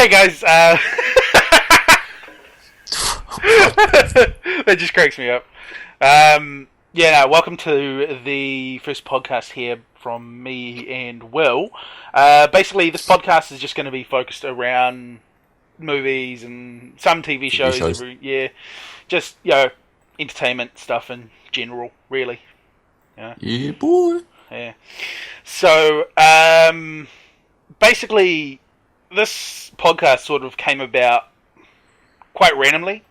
Hey guys, that just cracks me up. Welcome to the first podcast here from me and Will. Basically, this podcast is just going to be focused around movies and some TV shows. Just, entertainment stuff in general, really. Yeah, boy. Yeah. So, basically, this podcast sort of came about quite randomly.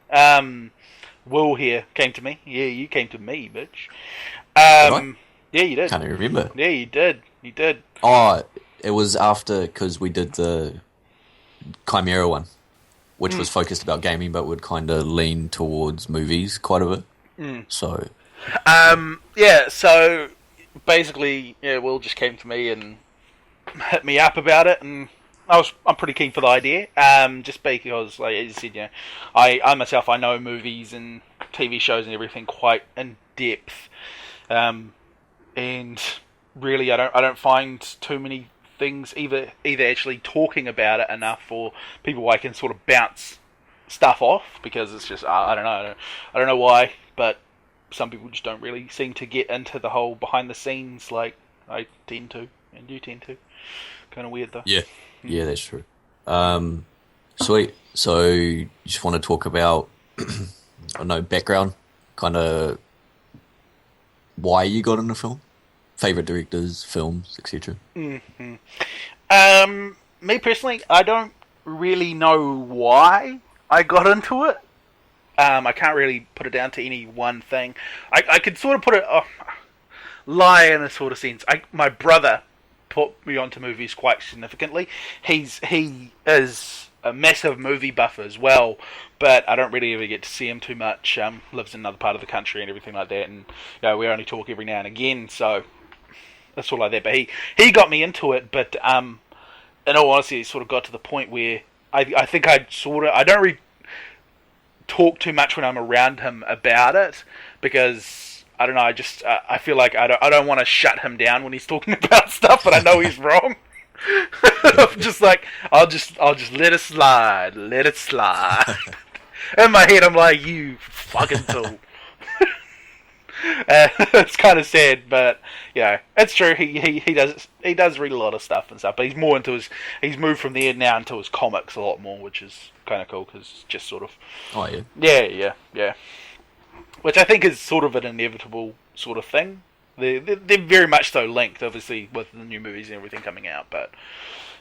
Will here came to me. Yeah, you came to me, bitch. Yeah, you did. Can't even remember. Yeah, you did. You did. Oh, it was after, because we did the Chimera one, which was focused about gaming, but would kind of lean towards movies quite a bit. So... so basically, Will just came to me and hit me up about it, and I'm pretty keen for the idea. Just because, like as you said, I myself, I know movies and TV shows and everything quite in depth, and really I don't find too many things either actually talking about it enough, or people I can sort of bounce stuff off, because it's just I don't know why, but some people just don't really seem to get into the whole behind the scenes like I tend to, and you tend to. Kind of weird though. Yeah, that's true. Sweet. So you just want to talk about, background, kind of why you got into film, favorite directors, films, etc. Me personally, I don't really know why I got into it. I can't really put it down to any one thing. I could sort of put it lie in a sort of sense. My brother put me onto movies quite significantly. He is a massive movie buff as well, but I don't really ever get to see him too much. Lives in another part of the country and everything like that, and we only talk every now and again, so that's all like that. But he got me into it, but in all honesty, it sort of got to the point where I think I don't really talk too much when I'm around him about it, because I don't know. I feel like I don't want to shut him down when he's talking about stuff, but I know he's wrong. I'm just like I'll just let it slide. In my head, I'm like, you fucking fool. It's kind of sad, but it's true. He does read a lot of stuff and stuff, but he's more into he's moved from there now into his comics a lot more, which is kind of cool, because it's just sort of yeah, which I think is sort of an inevitable sort of thing. They're very much so linked, obviously, with the new movies and everything coming out, but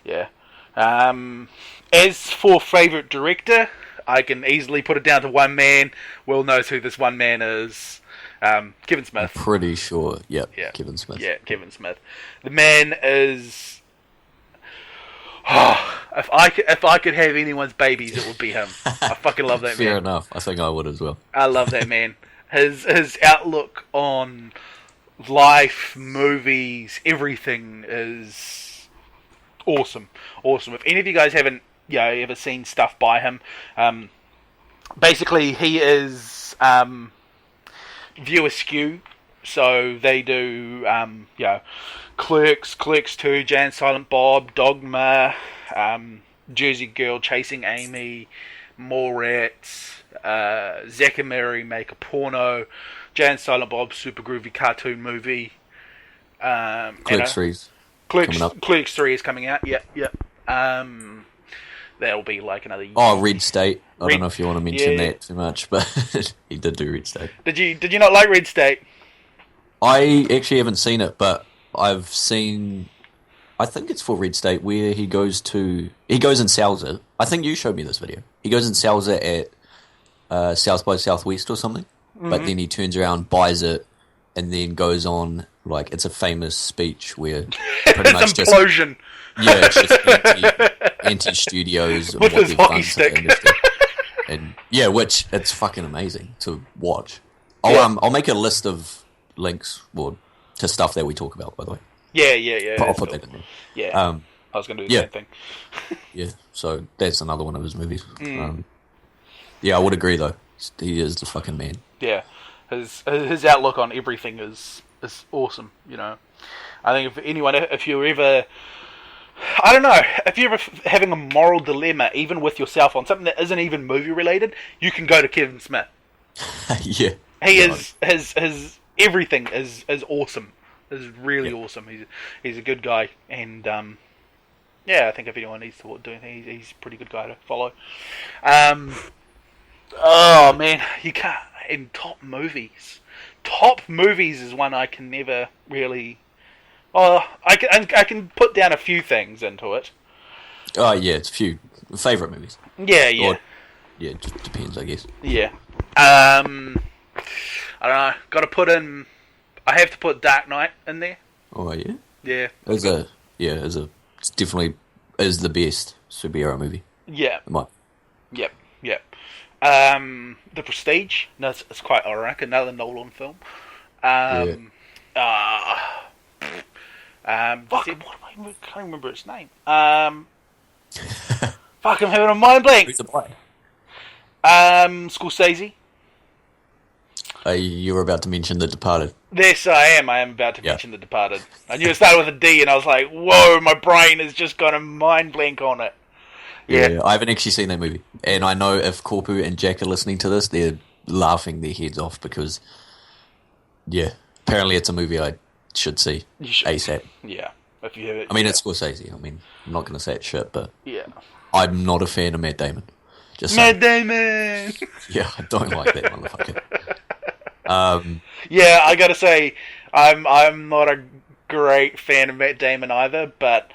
yeah. As for favourite director, I can easily put it down to one man. Will knows who this one man is. Kevin Smith. I'm pretty sure. Yep. Yeah. Kevin Smith. Yeah, Kevin Smith. The man is... if I could have anyone's babies, it would be him. I fucking love that man. Fair enough. I think I would as well. I love that man. His outlook on life, movies, everything is awesome. Awesome. If any of you guys haven't ever seen stuff by him, basically he is viewer skew. So they do Clerks 2, Jay and Silent Bob, Dogma, Jersey Girl, Chasing Amy, Mallrats, Zack and Mary Make a Porno, Jay and Silent Bob Super Groovy Cartoon Movie. Clerks 3's coming up. Clerks 3 is coming out. Yep. That'll be like another year. Oh, Red State. I don't know if you want to mention that too much, but he did do Red State. Did you not like Red State? I actually haven't seen it, but I've seen... I think it's for Red State, where he goes and sells it. I think you showed me this video. He goes and sells it at South by Southwest or something, but then he turns around, buys it, and then goes on, like, it's a famous speech where pretty much just... implosion. Yeah, it's just anti-studios. With his hockey stick. And yeah, which, it's fucking amazing to watch. I'll make a list of links to stuff that we talk about, by the way. Yeah. I'll put that in there. Yeah. I was going to do the same thing. Yeah, so that's another one of his movies. I would agree, though. He is the fucking man. Yeah. His outlook on everything is awesome, I think if you're ever I don't know. If you're ever having a moral dilemma, even with yourself on something that isn't even movie related, you can go to Kevin Smith. Yeah. He Yeah. is his everything is awesome. Is really awesome. He's a good guy, and yeah, I think if anyone needs to do anything, he's a pretty good guy to follow. Oh man, you can't. In top movies is one I can never really. Oh, I can put down a few things into it. Oh yeah, it's a few favorite movies. Yeah, yeah, Or, yeah, it just depends, I guess. yeah. I don't know. Got to put in. I have to put Dark Knight in there. Oh yeah. Yeah. It's definitely is the best superhero movie. Yeah. It might. Yep. Yep. The Prestige. No, it's quite ironic. Another Nolan film. Fuck. I can't remember its name. Fuck. I'm having a mind blank. Who's the play? Scorsese. You were about to mention The Departed. Yes, I am. I am about to mention The Departed. I knew it started with a D, and I was like, "Whoa!" My brain has just got a mind blank on it. Yeah, I haven't actually seen that movie, and I know if Corpu and Jack are listening to this, they're laughing their heads off because, yeah, apparently it's a movie I should see You should. ASAP. Yeah, if you have it. I mean, it's Scorsese. I mean, I'm not going to say it's shit, but yeah. I'm not a fan of Matt Damon. Just Matt Damon. yeah, I don't like that motherfucker. Yeah, I gotta say, I'm not a great fan of Matt Damon either, but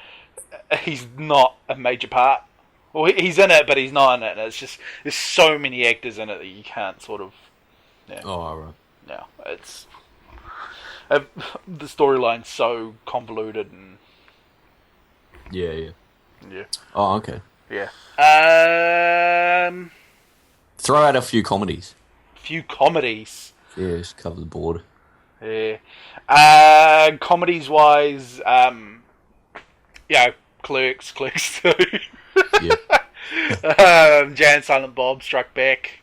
he's not a major part. Well, he's in it, but he's not in it. It's just there's so many actors in it that you can't sort of. Yeah. Oh, right. Yeah, it's the storyline's so convoluted and. Yeah. Yeah. Oh, okay. Yeah. Throw out a few comedies. Few comedies. Yeah, just cover the board. Yeah. Comedies wise, yeah, Clerks 2. Yeah. Jay and Silent Bob Struck Back.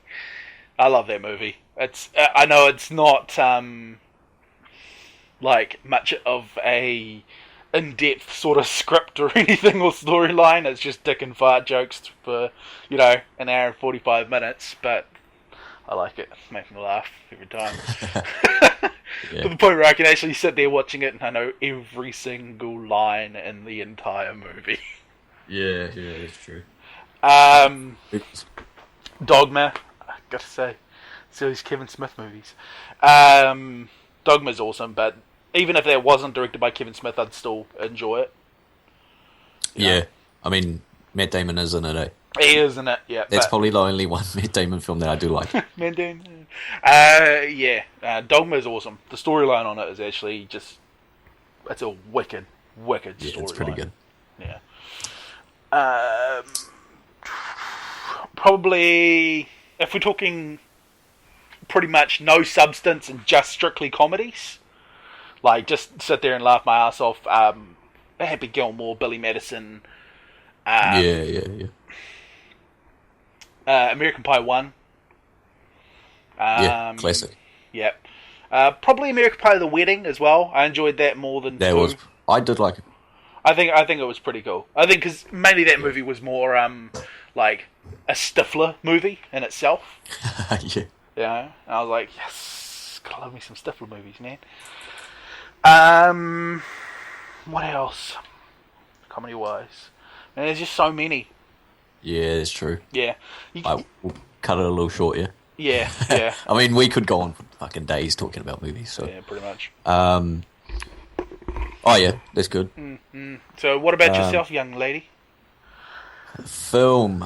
I love that movie. It's I know it's not like much of a in-depth sort of script or anything or storyline. It's just dick and fart jokes for an hour and 45 minutes, but I like it. It makes me laugh every time. Yeah. To the point where I can actually sit there watching it and I know every single line in the entire movie. Yeah, that's true. Dogma, I gotta say. So these Kevin Smith movies. Dogma's awesome, but even if that wasn't directed by Kevin Smith, I'd still enjoy it. Yeah. I mean, Matt Damon is in it, eh? He is in it, yeah. That's probably the only one Matt Damon film that I do like. Matt Damon. Dogma is awesome. The storyline on it is actually just... It's a wicked storyline. Yeah, it's pretty good. Yeah. Probably, if we're talking pretty much no substance and just strictly comedies, like just sit there and laugh my ass off, Happy Gilmore, Billy Madison, Yeah. American Pie 1. Yeah, classic. Yep. Probably American Pie The Wedding as well. I enjoyed that more than two. I did like it. I think it was pretty cool. I think because mainly that movie was more like a Stifler movie in itself. Yeah. Yeah, and I was like, yes, gotta love me some Stifler movies, man. What else? Comedy wise, man, there's just so many. Yeah, that's true. Yeah, We'll cut it a little short, yeah? yeah. I mean, we could go on for fucking days talking about movies, so... Yeah, pretty much. Oh, yeah, that's good. So, what about yourself, young lady? Film.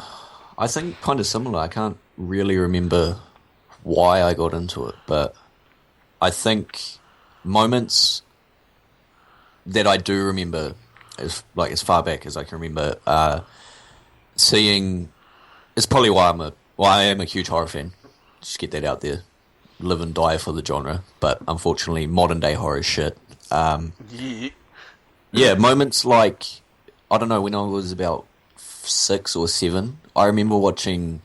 I think kind of similar. I can't really remember why I got into it, but I think moments that I do remember, as far back as I can remember, seeing... It's probably why I am a huge horror fan. Just get that out there. Live and die for the genre, but unfortunately, modern day horror is shit. Yeah, moments like, I don't know, when I was about 6 or 7, I remember watching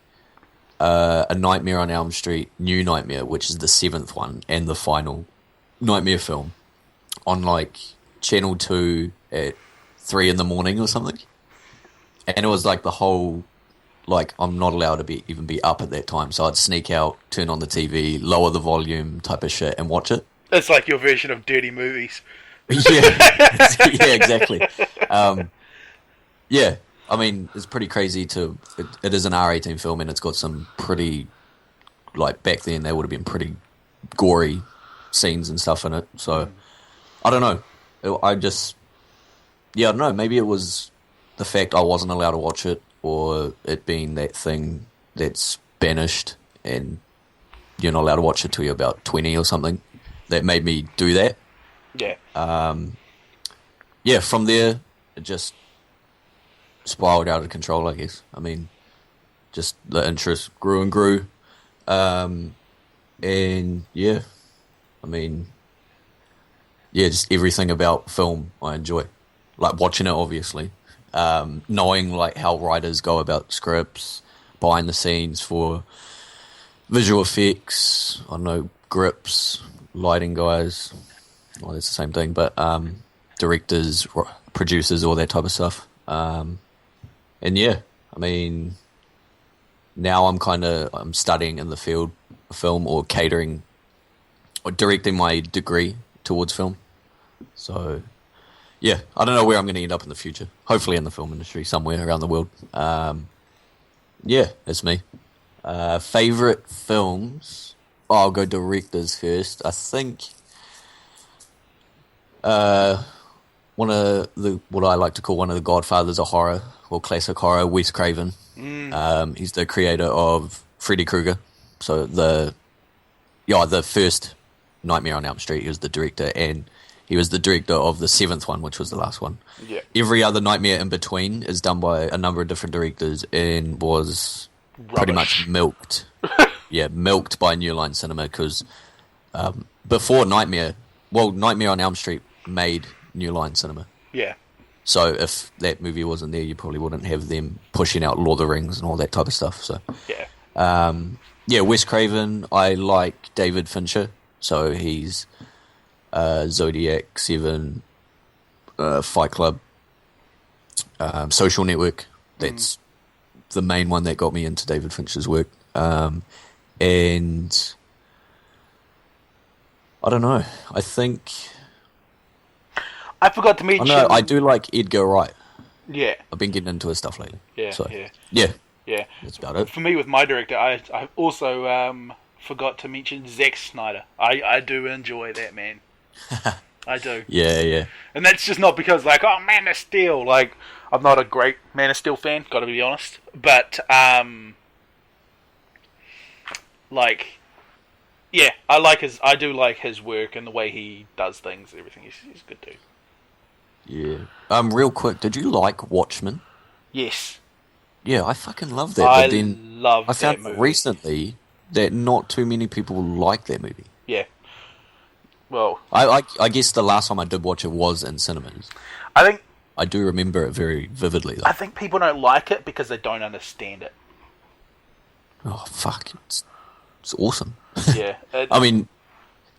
A Nightmare on Elm Street, New Nightmare, which is the 7th one, and the final Nightmare film, on like Channel 2 at 3 in the morning or something. And it was like the whole, like, I'm not allowed to even be up at that time. So I'd sneak out, turn on the TV, lower the volume type of shit and watch it. It's like your version of dirty movies. Yeah, yeah, exactly. Yeah, I mean, it's pretty crazy it is an R18 film and it's got some pretty, like, back then they would have been pretty gory scenes and stuff in it. So, I don't know. I don't know. Maybe it was the fact I wasn't allowed to watch it, or it being that thing that's banished and you're not allowed to watch it till you're about 20 or something, that made me do that. Yeah. Yeah, from there, it just spiraled out of control, I guess. I mean, just the interest grew and grew. And, yeah, I mean, yeah, just everything about film I enjoy. Like, watching it, obviously. Knowing, like, how writers go about scripts, behind the scenes for visual effects, I don't know, grips, lighting guys. Well, it's the same thing, but directors, producers, all that type of stuff. And yeah, I mean, now I'm studying in the field of film, or catering or directing my degree towards film. So yeah, I don't know where I'm going to end up in the future. Hopefully in the film industry somewhere around the world. Yeah, that's me. Favorite films? Oh, I'll go directors first. I think one of what I like to call one of the godfathers of horror, or classic horror, Wes Craven. He's the creator of Freddy Krueger. So the first Nightmare on Elm Street, he was the director, and he was the director of the 7th one, which was the last one. Yeah. Every other Nightmare in between is done by a number of different directors and was pretty much milked. Yeah, milked by New Line Cinema, because before Nightmare on Elm Street made New Line Cinema. Yeah. So if that movie wasn't there, you probably wouldn't have them pushing out Lord of the Rings and all that type of stuff. So yeah. Yeah, Wes Craven. I like David Fincher. So he's Zodiac, 7, Fight Club, Social Network. That's the main one that got me into David Fincher's work. And I don't know. I think I forgot to mention. I do like Edgar Wright. Yeah. I've been getting into his stuff lately. Yeah. So, yeah. That's about it. For me, with my director, I also forgot to mention Zack Snyder. I do enjoy that man. I do. Yeah. And that's just not because, like, oh, Man of Steel. Like, I'm not a great Man of Steel fan, gotta be honest. But, like, yeah, I do like his work and the way he does things, everything. He's a good dude. Yeah. Real quick, did you like Watchmen? Yes. Yeah, I fucking love that. I but then love I found that movie. recently that not too many people like that movie. Yeah. Well, I guess the last time I did watch it was in cinemas. I do remember it very vividly, though. I think people don't like it because they don't understand it. Oh, fuck. It's awesome. Yeah. I mean,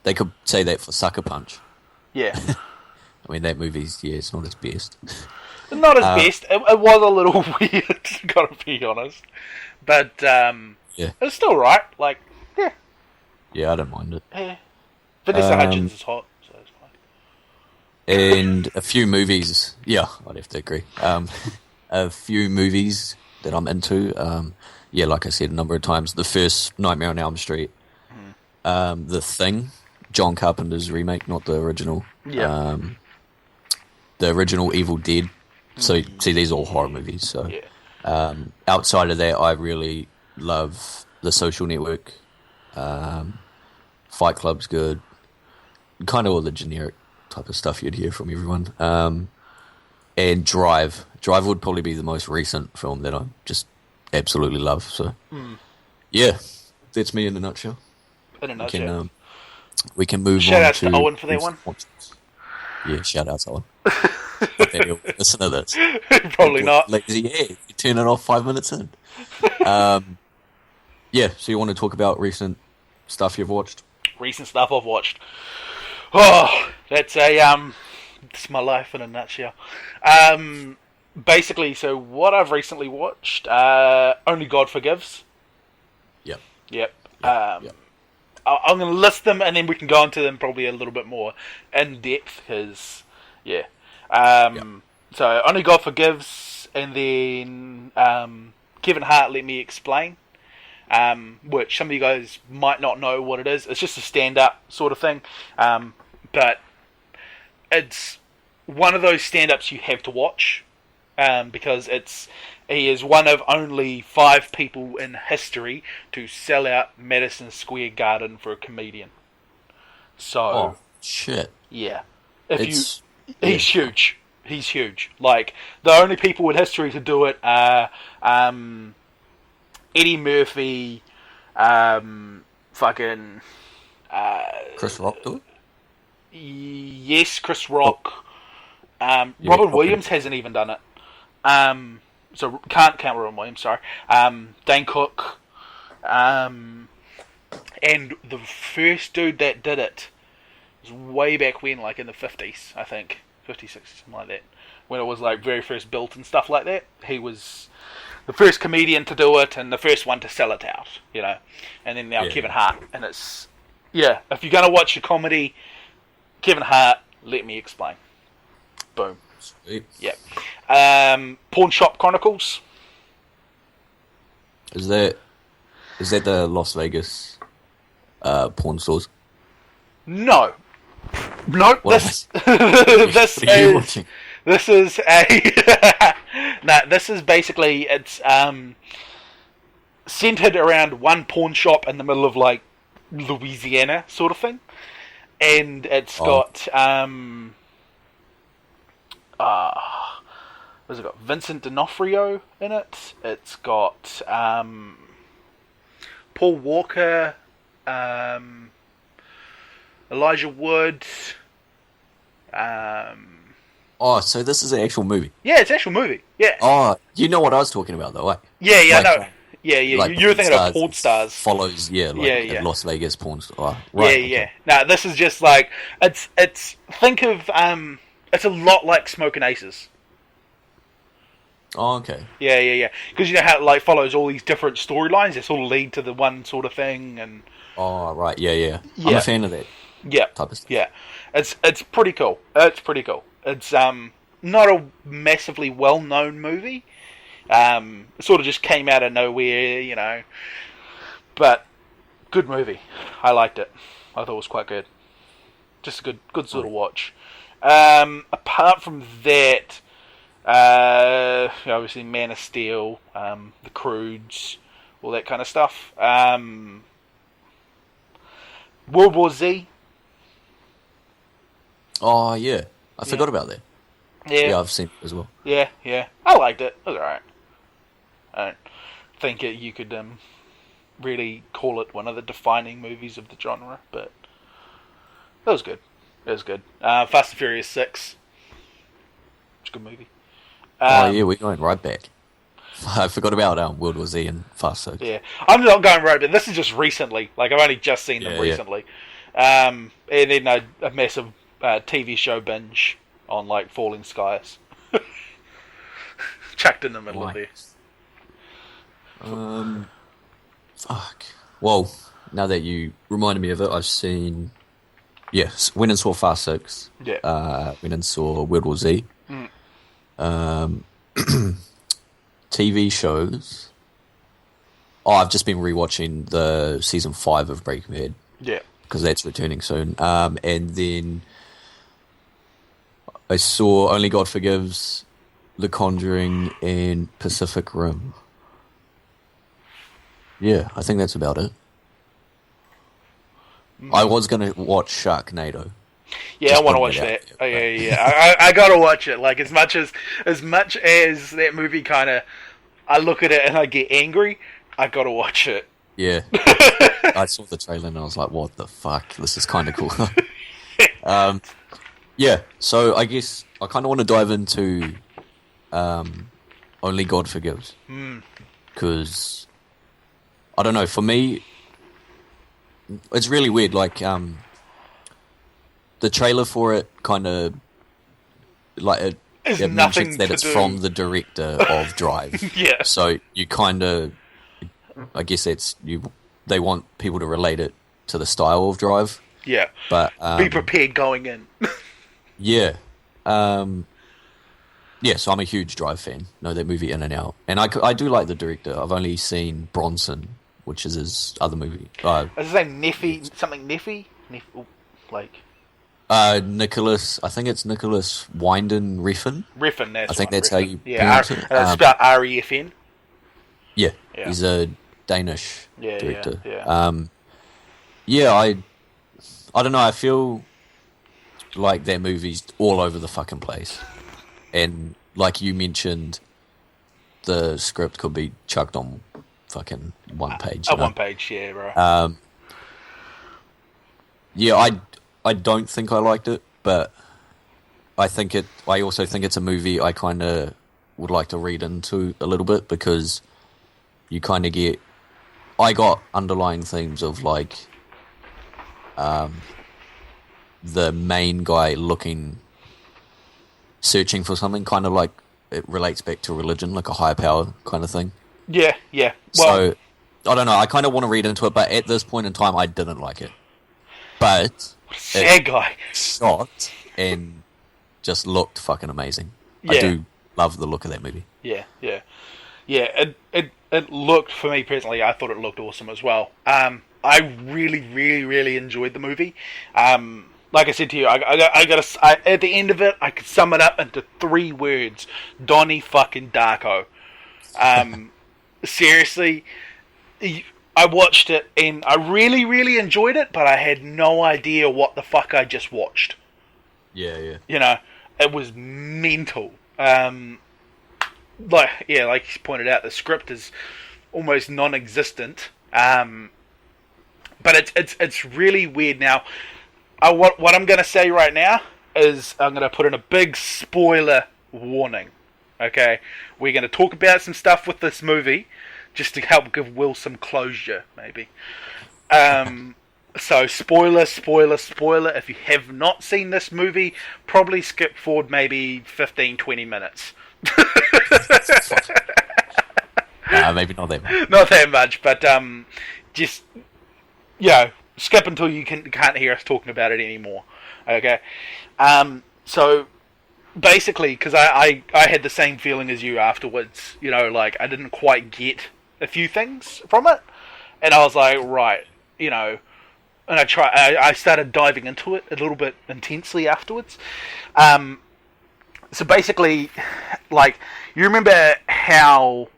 they could say that for Sucker Punch. Yeah. I mean, that movie's, it's not his best. Not his best. It was a little weird, gotta be honest. But, it's still right. Like, yeah. Yeah, I don't mind it. Yeah. Vanessa Hudgens is hot, so it's fine. And a few movies, yeah, I'd have to agree. A few movies that I'm into, like I said a number of times, the first Nightmare on Elm Street, The Thing, John Carpenter's remake, not the original. Yeah. The original Evil Dead. So, see, these are all horror movies. So, outside of that, I really love The Social Network. Fight Club's good. Kind of all the generic type of stuff you'd hear from everyone. And Drive. Drive would probably be the most recent film that I just absolutely love. So, yeah, that's me in a nutshell. In a nutshell. We can move shout on out to Owen for that one. Yeah, shout out to Owen. Listen to this. Probably not. Lazy, you turn it off 5 minutes in. Yeah, so you want to talk about recent stuff you've watched? Recent stuff I've watched. Oh, that's a It's my life in a nutshell. Basically, so what I've recently watched, Only God Forgives. Yep. Yep. Yep. I'm going to list them, and then we can go into them probably a little bit more in depth, because, yeah. Yep. So, Only God Forgives, and then Kevin Hart, Let Me Explain, which some of you guys might not know what it is. It's just a stand-up sort of thing, but it's one of those stand-ups you have to watch, because he is one of only 5 people in history to sell out Madison Square Garden for a comedian. So, Oh shit! yeah, He's huge. He's huge. Like, the only people in history to do it are Eddie Murphy, fucking Chris Rock do it. Yes, Chris Rock. Yeah, Robin okay. Williams hasn't even done it. So can't count Robin Williams. Sorry. Dane Cook. And the first dude that did it was way back when, like in the 50s, I think, 50s, 60s, something like that. When it was like very first built and stuff like that. He was the first comedian to do it and the first one to sell it out. And then now Kevin Hart, and it's if you're gonna watch a comedy, Kevin Hart, Let Me Explain. Boom. Sweet. Yep. Pawn Shop Chronicles. Is that the Las Vegas porn stores? No. Nope. What This what are you watching? this is a no. This is basically it's centered around one pawn shop in the middle of like Louisiana sort of thing, and it's got what's it got? Vincent D'Onofrio in it. It's got Paul Walker, Elijah Wood. Oh, so this is an actual movie. Yeah, it's an actual movie. Yeah. Oh, you know what I was talking about, though, right? Yeah, Like, no. Yeah. Like You were thinking of Porn Porn Stars. Follows, Yeah. a Las Vegas porn star. Oh, right, Yeah. okay. No, this is just like it's. Think of it's a lot like Smoking Aces. Oh, okay. Yeah. Because you know how it like follows all these different storylines that sort of lead to the one sort of thing, and Oh, right. Yeah. I'm Yeah. a fan of that yeah, type of stuff. yeah. It's pretty cool. It's not a massively well known movie. It sort of just came out of nowhere, but good movie. I liked it. I thought it was quite good. Just a good sort of watch. Apart from that, obviously Man of Steel, The Croods, all that kind of stuff. World War Z. Oh, yeah. I forgot about that. Yeah, Yeah, I've seen it as well. yeah. I liked it. It was alright. I don't think you could really call it one of the defining movies of the genre, but it was good. Fast and Furious 6. It's a good movie. Oh, yeah, we're going right back. I forgot about World War Z and Fast Six. Yeah, I'm not going right, but this is just recently. Like, I've only just seen them Yeah. recently. And then a massive TV show binge on, like, Falling Skies. Chucked in the middle of there. Fuck. Well, now that you reminded me of it, I've seen. Yes, went and saw Fast Six. Yeah. Went and saw World War Z. TV shows. Oh, I've just been rewatching the season 5 of Breaking Bad Yeah. because that's returning soon. And then I saw Only God Forgives, The Conjuring, and Pacific Rim. Yeah, I think that's about it. I was going to watch Sharknado. Yeah, Just I want to putting watch it out that. there, Oh, yeah. I gotta watch it. Like, as much as that movie kind of, I look at it and I get angry, I gotta watch it. Yeah. I saw the trailer and I was like, what the fuck? This is kind of cool. Yeah, so I guess I kind of want to dive into Only God Forgives. Because, I don't know, for me, it's really weird. Like, the trailer for it kind of like It's it nothing mentions that to it's do. from the director of Drive. Yeah. So you kind of, I guess they want people to relate it to the style of Drive. Yeah. But Be prepared going in. yeah, yeah. So I'm a huge Drive fan. Know that movie in and out, and I do like the director. I've only seen Bronson, which is his other movie. Is his name Neffy? Something Neffy? Like Nicholas. I think it's Nicholas Winding Refn. Refn. That's I think right, that's how Refn. you Yeah, pronounce it. it's spelled REFN. Yeah, Yeah. he's a Danish Yeah, director. yeah. Yeah, I don't know. I feel like that movie's all over the fucking place, and like you mentioned, the script could be chucked on fucking one page. One page, yeah, bro. Yeah, I don't think I liked it, but I also think it's a movie I kind of would like to read into a little bit, because you kind of get. I got underlying themes of like, the main guy searching for something, kind of like it relates back to religion, like a higher power kind of thing. Yeah. Well, So I don't know. I kind of want to read into it, but at this point in time, I didn't like it. But sad guy. shot and just looked fucking amazing. Yeah. I do love the look of that movie. Yeah. It looked, for me personally, I thought it looked awesome as well. I really, really, really enjoyed the movie. Like I said to you, at the end of it, I could sum it up into 3 words: Donnie fucking Darko. Seriously, I watched it and I really, really enjoyed it, but I had no idea what the fuck I just watched. Yeah. You know, it was mental. Like you pointed out, the script is almost non-existent. But it's really weird. Now, what I'm going to say right now is I'm going to put in a big spoiler warning. Okay, we're going to talk about some stuff with this movie, just to help give Will some closure, maybe. So spoiler. If you have not seen this movie, probably skip forward maybe 15-20 minutes. Maybe not that much. Not that much, but just skip until you can't hear us talking about it anymore. Okay, so basically, because I had the same feeling as you afterwards. You know, like I didn't quite get a few things from it, and I was like, right, you know, and I started diving into it a little bit intensely afterwards. So basically, like, you remember how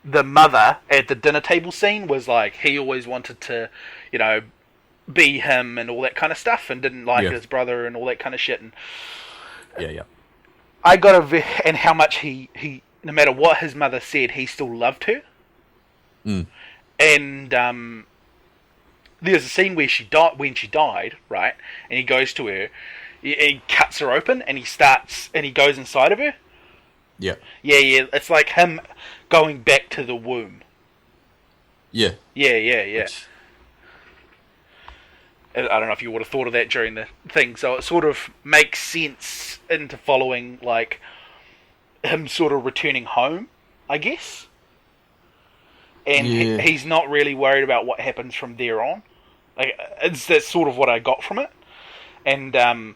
the mother at the dinner table scene was like, he always wanted to, you know, be him and all that kind of stuff, and didn't like his brother and all that kind of shit. And yeah. I got and how much he no matter what his mother said, he still loved her. And there's a scene where when she died, right? And he goes to her, he cuts her open, and he goes inside of her. Yeah. It's like him going back to the womb. Yeah. Yeah. I don't know if you would have thought of that during the thing. So it sort of makes sense into following, like, him sort of returning home, I guess. And he's not really worried about what happens from there on. Like, that's sort of what I got from it. And,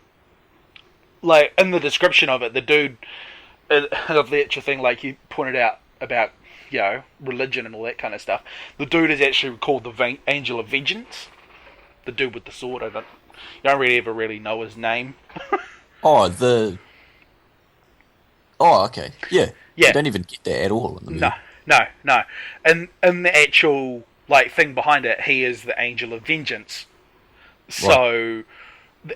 like, in the description of it, the dude, of the actual thing, like you pointed out about, you know, religion and all that kind of stuff, the dude is actually called the Angel of Vengeance. The dude with the sword. You don't really ever really know his name. Oh, okay. Yeah. Yeah. You don't even get that at all in the movie. No. And the actual, like, thing behind it, he is the Angel of Vengeance. So,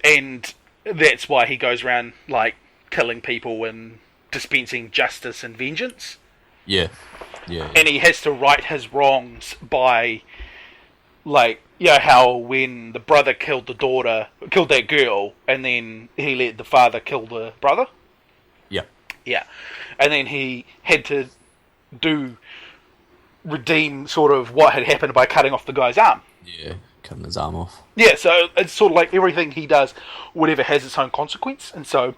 and that's why he goes around, like, killing people and dispensing justice and vengeance. Yeah. And he has to right his wrongs by, like, you know how when the brother killed that girl, and then he let the father kill the brother? Yeah. And then he had to redeem sort of what had happened by cutting off the guy's arm. Yeah, cutting his arm off. Yeah, so it's sort of like everything he does, whatever has its own consequence. And so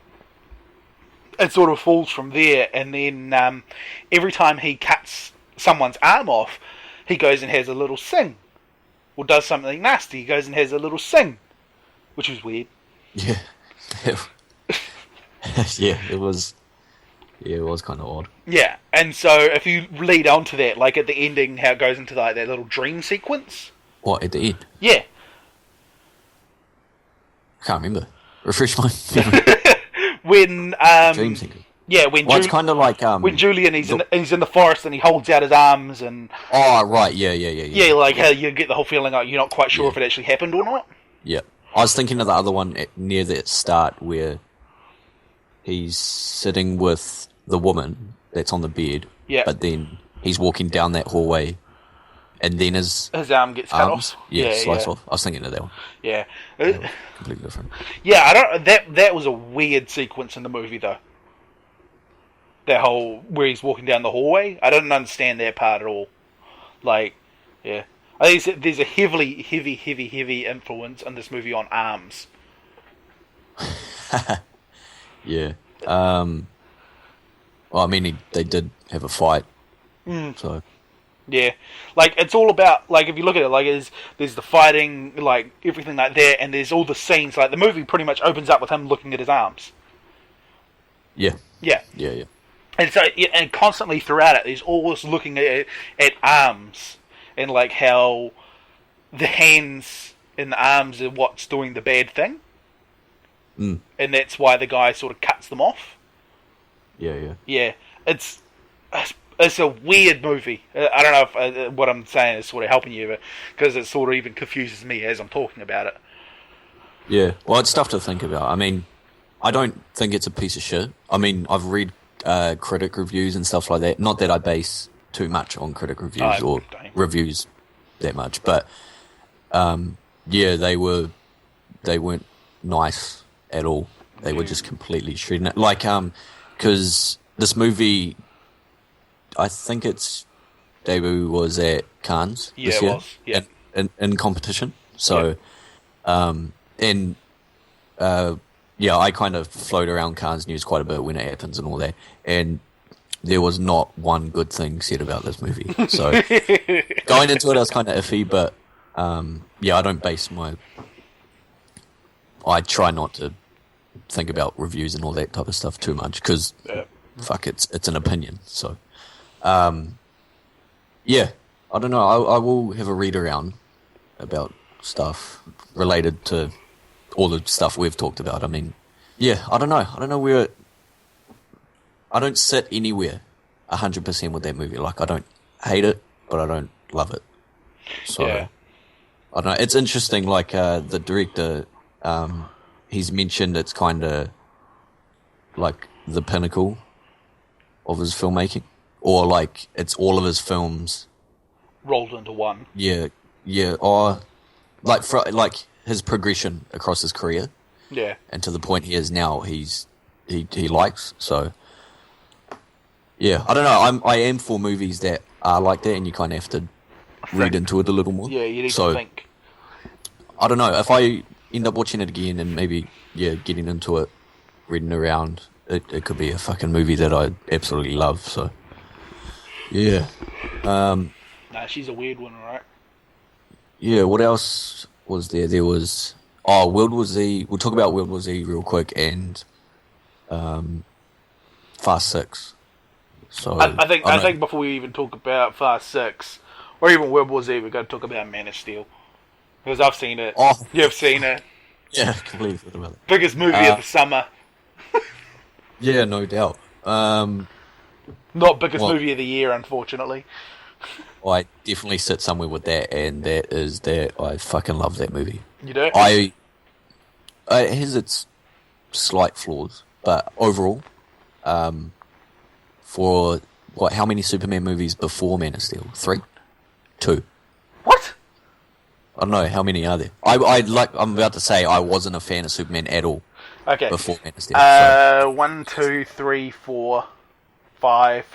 it sort of falls from there, and then every time he cuts someone's arm off, he goes and has a little sing, or does something nasty. He goes and has a little sing, which was weird. Yeah. Yeah, it was. Yeah, it was kind of odd. Yeah, and so if you lead on to that, like at the ending, how it goes into like that little dream sequence. What, at the end? Yeah. I can't remember. Refresh my memory. When Dream sequence. yeah, when Well, it's kind of like when Julian he's in the forest and he holds out his arms and oh right, yeah. yeah, like how you get the whole feeling like you're not quite sure if it actually happened or not. Yeah, I was thinking of the other one near the start where he's sitting with the woman that's on the bed. Yeah. But then he's walking down that hallway, and then his arm gets cut off. Yeah, sliced off. I was thinking of that one. Yeah. Completely different. Yeah, I don't. That was a weird sequence in the movie though. That whole where he's walking down the hallway, I didn't understand that part at all. Like, yeah, I think there's a heavy influence in this movie on arms. Yeah. Well, I mean, they did have a fight, so. Yeah, like it's all about like if you look at it, like there's the fighting, like everything like that, and there's all the scenes. Like the movie pretty much opens up with him looking at his arms. Yeah. Yeah. Yeah. And so, and constantly throughout it, there's always looking at arms and like how the hands and the arms are what's doing the bad thing, and that's why the guy sort of cuts them off. Yeah. Yeah, it's a weird movie. I don't know if what I'm saying is sort of helping you, because it sort of even confuses me as I'm talking about it. Yeah, well, it's stuff to think about. I mean, I don't think it's a piece of shit. I mean, I've read critic reviews and stuff like that. Not that I base too much on critic reviews or reviews that much, but yeah, they weren't nice at all. They were just completely shredding it. Like, because this movie, I think its debut was at Cannes this year. Was. Yeah, in competition. So, yeah, I kind of float around Cannes news quite a bit when it happens and all that, and there was not one good thing said about this movie. So, going into it, I was kind of iffy, but yeah, I don't base I try not to think about reviews and all that type of stuff too much because, fuck, it's an opinion. So, yeah, I don't know. I will have a read around about stuff related to all the stuff we've talked about. I mean, yeah, I don't know where. I don't sit anywhere 100% with that movie. Like, I don't hate it, but I don't love it. So, I don't know. It's interesting. Like, the director, he's mentioned it's kind of like the pinnacle of his filmmaking, or like it's all of his films rolled into one. Yeah, or like his progression across his career. Yeah, and to the point he is now, he likes. So, yeah, I don't know. I am for movies that are like that, and you kind of have to read into it a little more. Yeah, you need to think. I don't know if I end up watching it again and maybe getting into it, reading around. It could be a fucking movie that I absolutely love. So, yeah. Nah, she's a weird one, right? Yeah. What else was there? There was World War Z. We'll talk about World War Z real quick and Fast 6. So I think before we even talk about Fast 6 or even World War Z, we've got to talk about Man of Steel, because I've seen it. Oh. You've seen it. Yeah, completely forgot about it. Biggest movie of the summer. Yeah, no doubt. Not biggest movie of the year, unfortunately. I definitely sit somewhere with that, and that is that I fucking love that movie. You do? It has its slight flaws, but overall, for how many Superman movies before Man of Steel? 3? 2? What? I don't know, how many are there? I'm about to say I wasn't a fan of Superman at all. Okay. Before Man of Steel. 1, 2, 3, 4, 5.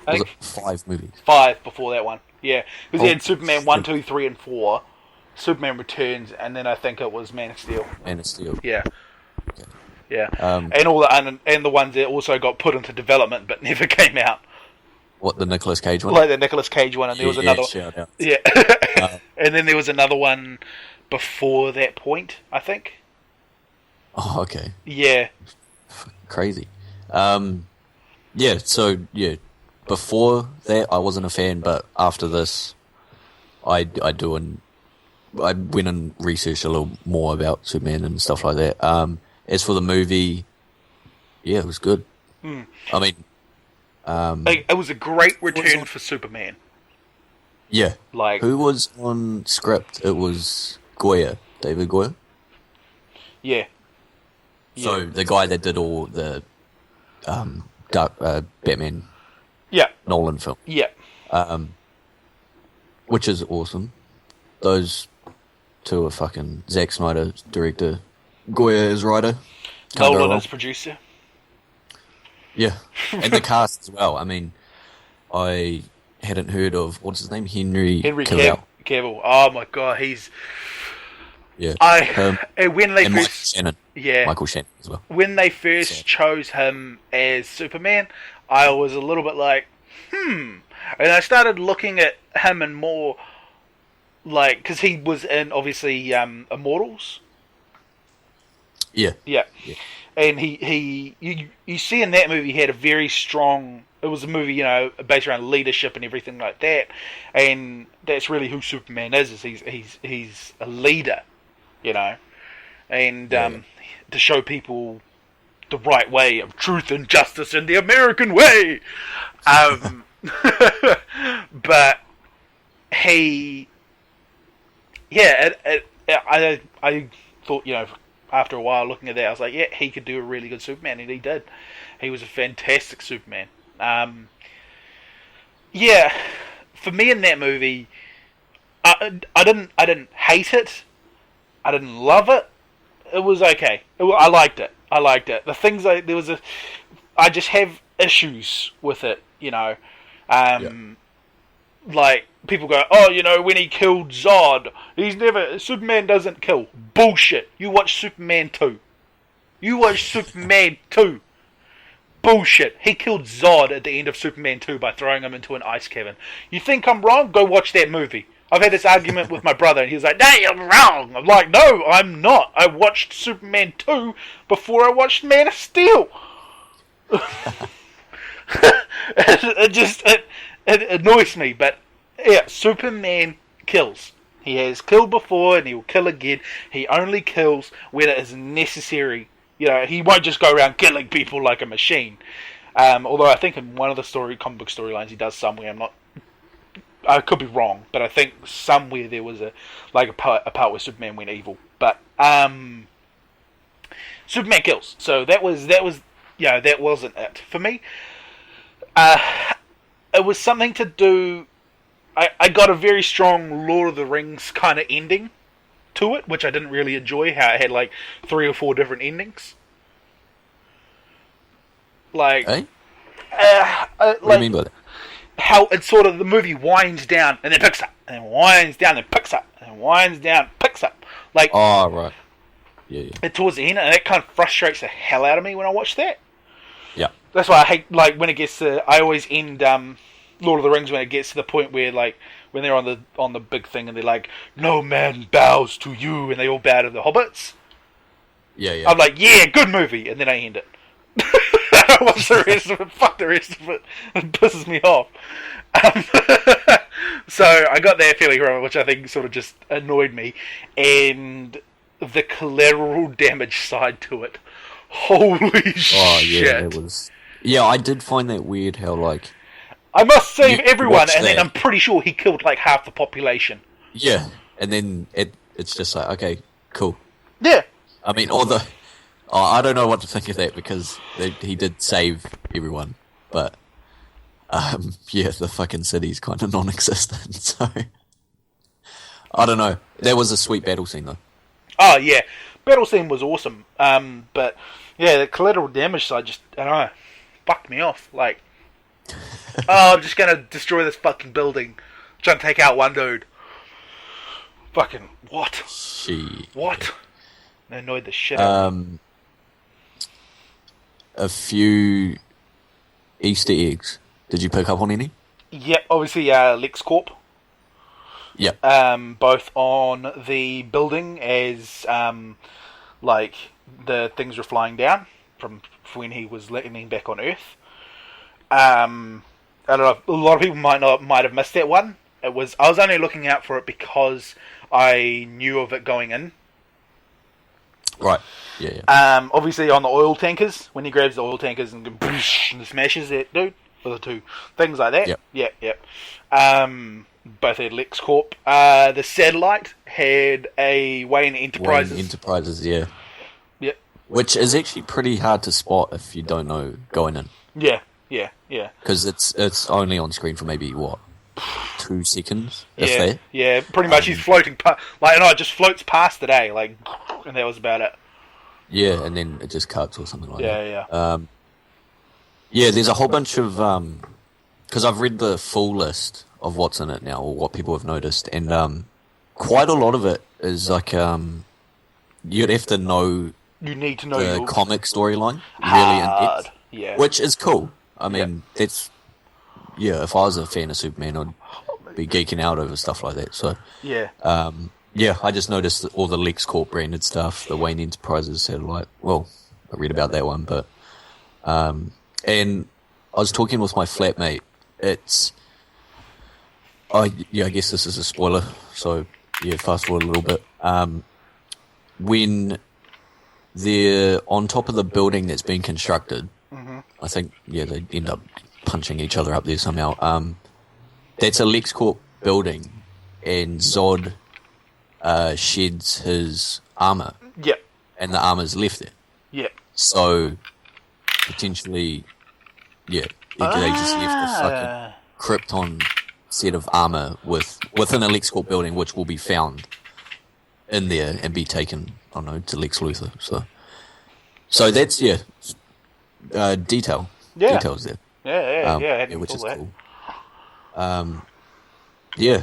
Was it 5 movies? 5 before that one. Yeah. Because he had Superman 1, 2, 3, and 4. Superman Returns, and then I think it was Man of Steel. Man of Steel. Yeah. Okay. Yeah, and all and the ones that also got put into development but never came out. What, the Nicolas Cage one? Like the Nicolas Cage one, and there was another. Shout out. Yeah, and then there was another one before that point, I think. Oh, okay. Yeah. Crazy. Yeah. So yeah, before that I wasn't a fan, but after this, I went and researched a little more about Superman and stuff like that. As for the movie, yeah, it was good. I mean, it was a great return for Superman. Yeah. Like, who was on script? It was Goya, David Goya. Yeah. So the guy that did all the Batman Nolan film. Yeah. Which is awesome. Those two are fucking Zack Snyder, director. Goya is writer. Nolan is producer. Yeah. And the cast as well. I mean, I hadn't heard of, what's his name? Henry Cavill. Oh my god, he's... Yeah. When they and first... Michael Shannon as well. When they first chose him as Superman, I was a little bit like, And I started looking at him and more, like, because he was in, obviously, Immortals. Yeah. Yeah. And you see in that movie he had a very strong... It was a movie, you know, based around leadership and everything like that. And that's really who Superman is he's a leader, you know. And to show people the right way of truth and justice and the American way. But he... Yeah, I thought, you know, after a while looking at that, I was like, yeah, he could do a really good Superman, and he did. He was a fantastic Superman. Yeah, for me in that movie, I didn't hate it. I didn't love it. It was okay. I liked it. The things I just have issues with it, you know. Like, people go, oh, you know, when he killed Zod, Superman doesn't kill. Bullshit. You watch Superman 2. Bullshit. He killed Zod at the end of Superman 2 by throwing him into an ice cavern. You think I'm wrong? Go watch that movie. I've had this argument with my brother, and he was like, no, you're wrong. I'm like, no, I'm not. I watched Superman 2 before I watched Man of Steel. It annoys me, but yeah, Superman kills. He has killed before, and he will kill again. He only kills when it is necessary. You know, he won't just go around killing people like a machine. Although I think in one of the comic book storylines he does somewhere. I could be wrong, but I think somewhere there was a part where Superman went evil. But Superman kills. So that wasn't it for me. It was something to do... I got a very strong Lord of the Rings kind of ending to it, which I didn't really enjoy, how it had like 3 or 4 different endings. Like... Hey? What do you mean by that? How it's sort of, the movie winds down and then picks up, and then winds down and picks up, and winds down and picks up. Like... Oh, right. Yeah. Towards the end, and that kind of frustrates the hell out of me when I watch that. Yeah. That's why I hate, like, when it gets to... I always end Lord of the Rings when it gets to the point where, like, when they're on the big thing and they're like, no man bows to you, and they all bow to the hobbits. Yeah. I'm like, yeah, good movie, and then I end it. What's the rest of it? Fuck the rest of it. It pisses me off. So I got that feeling from it, which I think sort of just annoyed me. And the collateral damage side to it. Holy shit. It was... Yeah, I did find that weird how, like... I must save everyone, and then I'm pretty sure he killed like half the population. Yeah, and then it's just like, okay, cool. Yeah. I mean, I don't know what to think of that, because he did save everyone, but yeah, the fucking city's kind of non-existent. So I don't know. That was a sweet battle scene, though. Oh yeah, battle scene was awesome. But yeah, the collateral damage side just, I don't know, fucked me off. Like, oh, I'm just gonna destroy this fucking building, trying to take out one dude. Fucking what? What? That annoyed the shit out of me. a few Easter eggs. Did you pick up on any? Yep, obviously LexCorp. Yep. Both on the building as like the things were flying down from when he was landing back on Earth. I don't know. A lot of people might have missed that one. I was only looking out for it because I knew of it going in. Right. Yeah. Obviously on the oil tankers, when he grabs the oil tankers and smashes that dude with the two things like that. Yep. Both had LexCorp. The satellite had a Wayne Enterprises. Wayne Enterprises, yeah. Yep. Which is actually pretty hard to spot if you don't know going in. Yeah. Because it's only on screen for maybe, 2 seconds? If that? Yeah, pretty much he's floating, it just floats past the day, and that was about it. Yeah, and then it just cuts or something like that. Yeah. Yeah, there's a whole bunch of... Because I've read the full list of what's in it now, or what people have noticed, and quite a lot of it is you'd have to know... You need to know the comic storyline really in depth. Yeah. Which is cool. I mean, that's... Yeah, if I was a fan of Superman, I'd be geeking out over stuff like that. So, yeah. I just noticed that all the LexCorp branded stuff, the Wayne Enterprises satellite. Well, I read about that one, but and I was talking with my flatmate. I guess this is a spoiler. So fast forward a little bit. When they're on top of the building that's being constructed, I think they end up punching each other up there somehow. That's a LexCorp building, and Zod sheds his armor. Yep. And the armor's left there. Yep. So potentially, they just left a fucking Krypton set of armor within a LexCorp building, which will be found in there and be taken, I don't know, to Lex Luthor. So that's details there. Which is cool.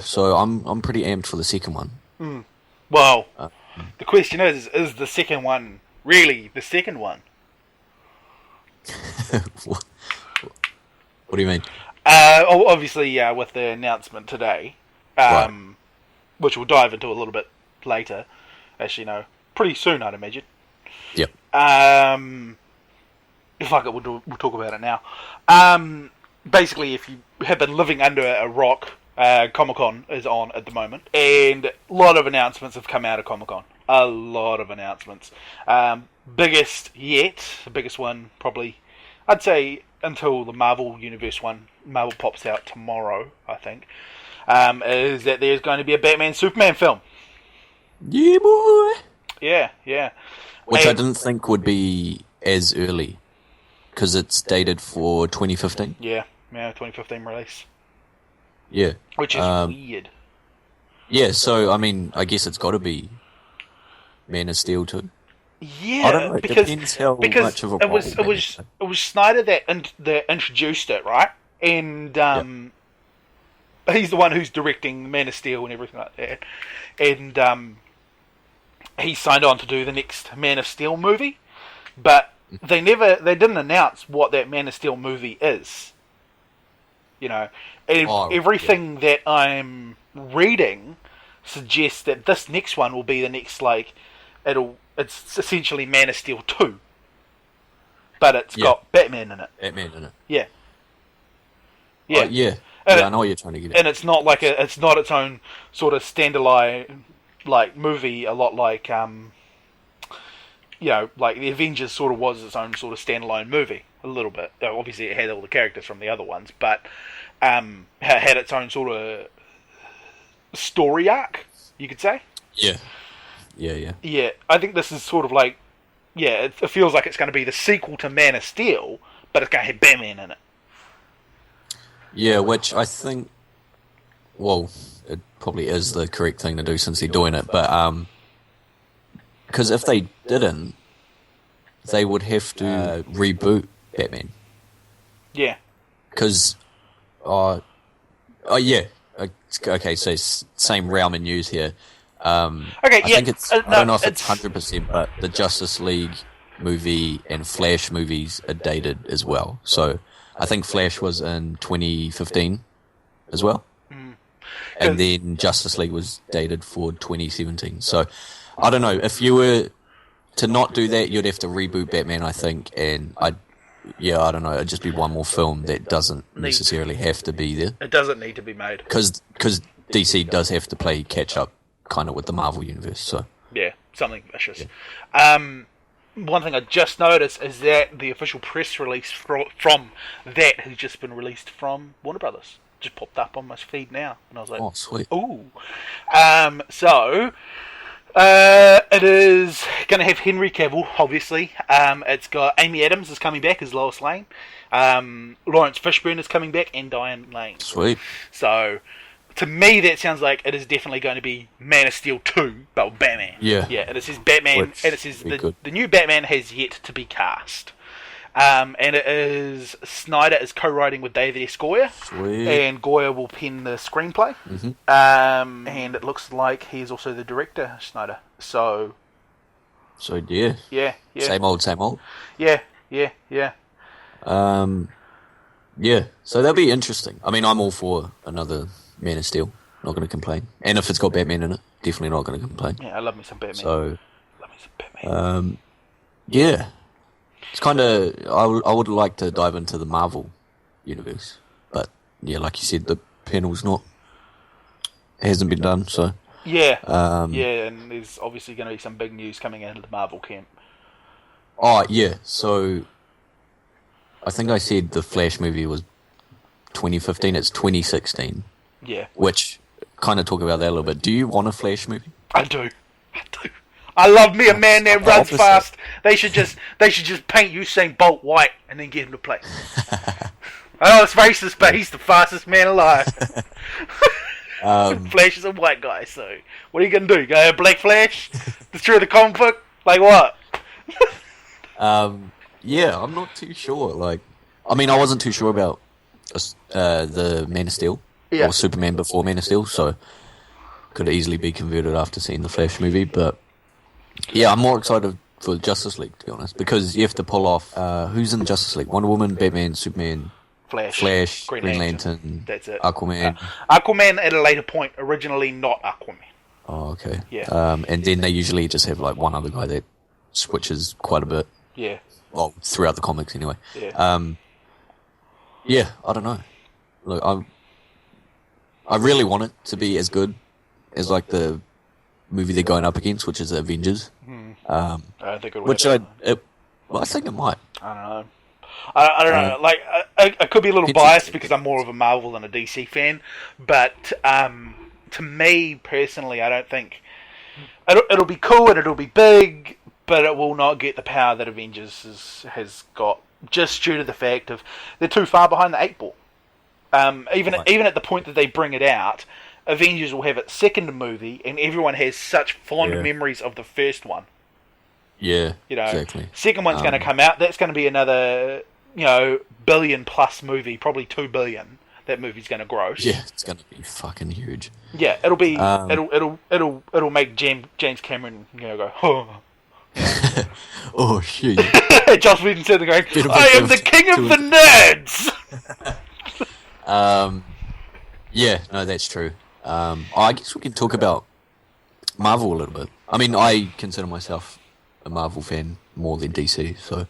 So I'm pretty amped for the second one. Well, the question is the second one really the second one? What do you mean? Obviously, with the announcement today, Right. which we'll dive into a little bit later. Actually, no, pretty soon, I'd imagine. Yep. Fuck it, we'll talk about it now. Basically, if you have been living under a rock, Comic-Con is on at the moment, and a lot of announcements have come out of Comic-Con. A lot of announcements. Biggest one probably, I'd say until the Marvel pops out tomorrow, I think, is that there's going to be a Batman-Superman film. Yeah, boy! Yeah. Which I didn't think would be as early, because it's dated for 2015. Yeah, 2015 release. Yeah. Which is weird. Yeah, so, I mean, I guess it's got to be Man of Steel too. Yeah, I don't know, it depends how much of a it was Snyder that introduced it, right? And he's the one who's directing Man of Steel and everything like that. And he signed on to do the next Man of Steel movie, but they didn't announce what that Man of Steel movie is. You know, everything that I'm reading suggests that this next one will be the next, it's essentially Man of Steel 2. But it's got Batman in it. Yeah. I know what you're trying to get at. And it's not it's not its own sort of standalone movie, a lot like the Avengers sort of was its own sort of standalone movie, a little bit. Obviously it had all the characters from the other ones, but had its own sort of story arc, you could say. Yeah. Yeah, I think this is sort of it feels like it's going to be the sequel to Man of Steel, but it's going to have Batman in it. Yeah, which I think, it probably is the correct thing to do since they're doing it, but because if they didn't, they would have to reboot Batman. Yeah. Because, okay, so same realm in news here. I think it's, I don't know if it's 100%, but the Justice League movie and Flash movies are dated as well. So I think Flash was in 2015 as well. And then Justice League was dated for 2017. So I don't know. If you were to not do that, you'd have to reboot Batman, I think. And I don't know. It'd just be one more film that doesn't necessarily have to be there. It doesn't need to be made. Because DC does have to play catch up kind of with the Marvel Universe. So yeah, something vicious. Yeah. One thing I just noticed is that the official press release from that has just been released from Warner Brothers. Just popped up on my feed now, and I was like, "Oh, sweet!" Ooh, so it is going to have Henry Cavill, obviously. It's got Amy Adams is coming back as Lois Lane. Lawrence Fishburne is coming back, and Diane Lane. Sweet. So, to me, that sounds like it is definitely going to be Man of Steel 2, but Batman. Yeah. Yeah, and it says Batman, Which and it says the new Batman has yet to be cast. And it is Snyder is co-writing with David S. Goyer. Sweet. And Goyer will pen the screenplay. Mm-hmm. And it looks like he's also the director, Snyder. So yeah. Yeah. Same old. Yeah. Yeah. So that'll be interesting. I mean, I'm all for another Man of Steel. Not going to complain. And if it's got Batman in it, definitely not going to complain. Yeah, I love me some Batman. So, love me some Batman. yeah. It's kind of... I would like to dive into the Marvel universe. But, yeah, like you said, the panel's not... hasn't been done, so... Yeah. And there's obviously going to be some big news coming out of the Marvel camp. Oh, yeah. So, I think I said the Flash movie was 2015. It's 2016. Yeah. Which, kind of talk about that a little bit. Do you want a Flash movie? I do. I love me a man that runs opposite. fast. They should just paint Usain Bolt white and then get him to play. I know it's racist, but he's the fastest man alive. Flash is a white guy, so what are you gonna do? Go Black Flash? Destroy the comic book? Like what? Yeah, I'm not too sure. Like, I mean, I wasn't too sure about the Man of Steel or Superman before Man of Steel, so could easily be converted after seeing the Flash movie. But yeah, I'm more excited for Justice League, to be honest, because you have to pull off who's in Justice League: Wonder Woman, Batman, Superman, Flash, Green Lantern. That's it. Aquaman. Aquaman at a later point. Originally not Aquaman. Oh, okay. Yeah. And then they usually just have like one other guy that switches quite a bit. Yeah. Well, throughout the comics, anyway. Yeah. Yeah, I don't know. Look, I really want it to be as good as like the movie they're going up against, which is Avengers. I don't think it will. Which I think it might. I don't know. I don't know. Like, I could be a little biased because I'm more of a Marvel than a DC fan, but to me personally, I don't think it'll be cool and it'll be big, but it will not get the power that Avengers has got, just due to the fact of they're too far behind the 8 ball. Even at the point that they bring it out, Avengers will have its second movie, and everyone has such fond memories of the first one. Yeah, you know, exactly. Second one's going to come out. That's going to be another, billion plus movie, probably 2 billion. That movie's going to gross. Yeah, it's going to be fucking huge. Yeah, it'll be. It'll make James Cameron, go. Oh. Oh shit! Joss Whedon said, "I am the king of the nerds." Yeah, no, that's true. I guess we can talk about Marvel a little bit. I mean, I consider myself a Marvel fan more than DC, so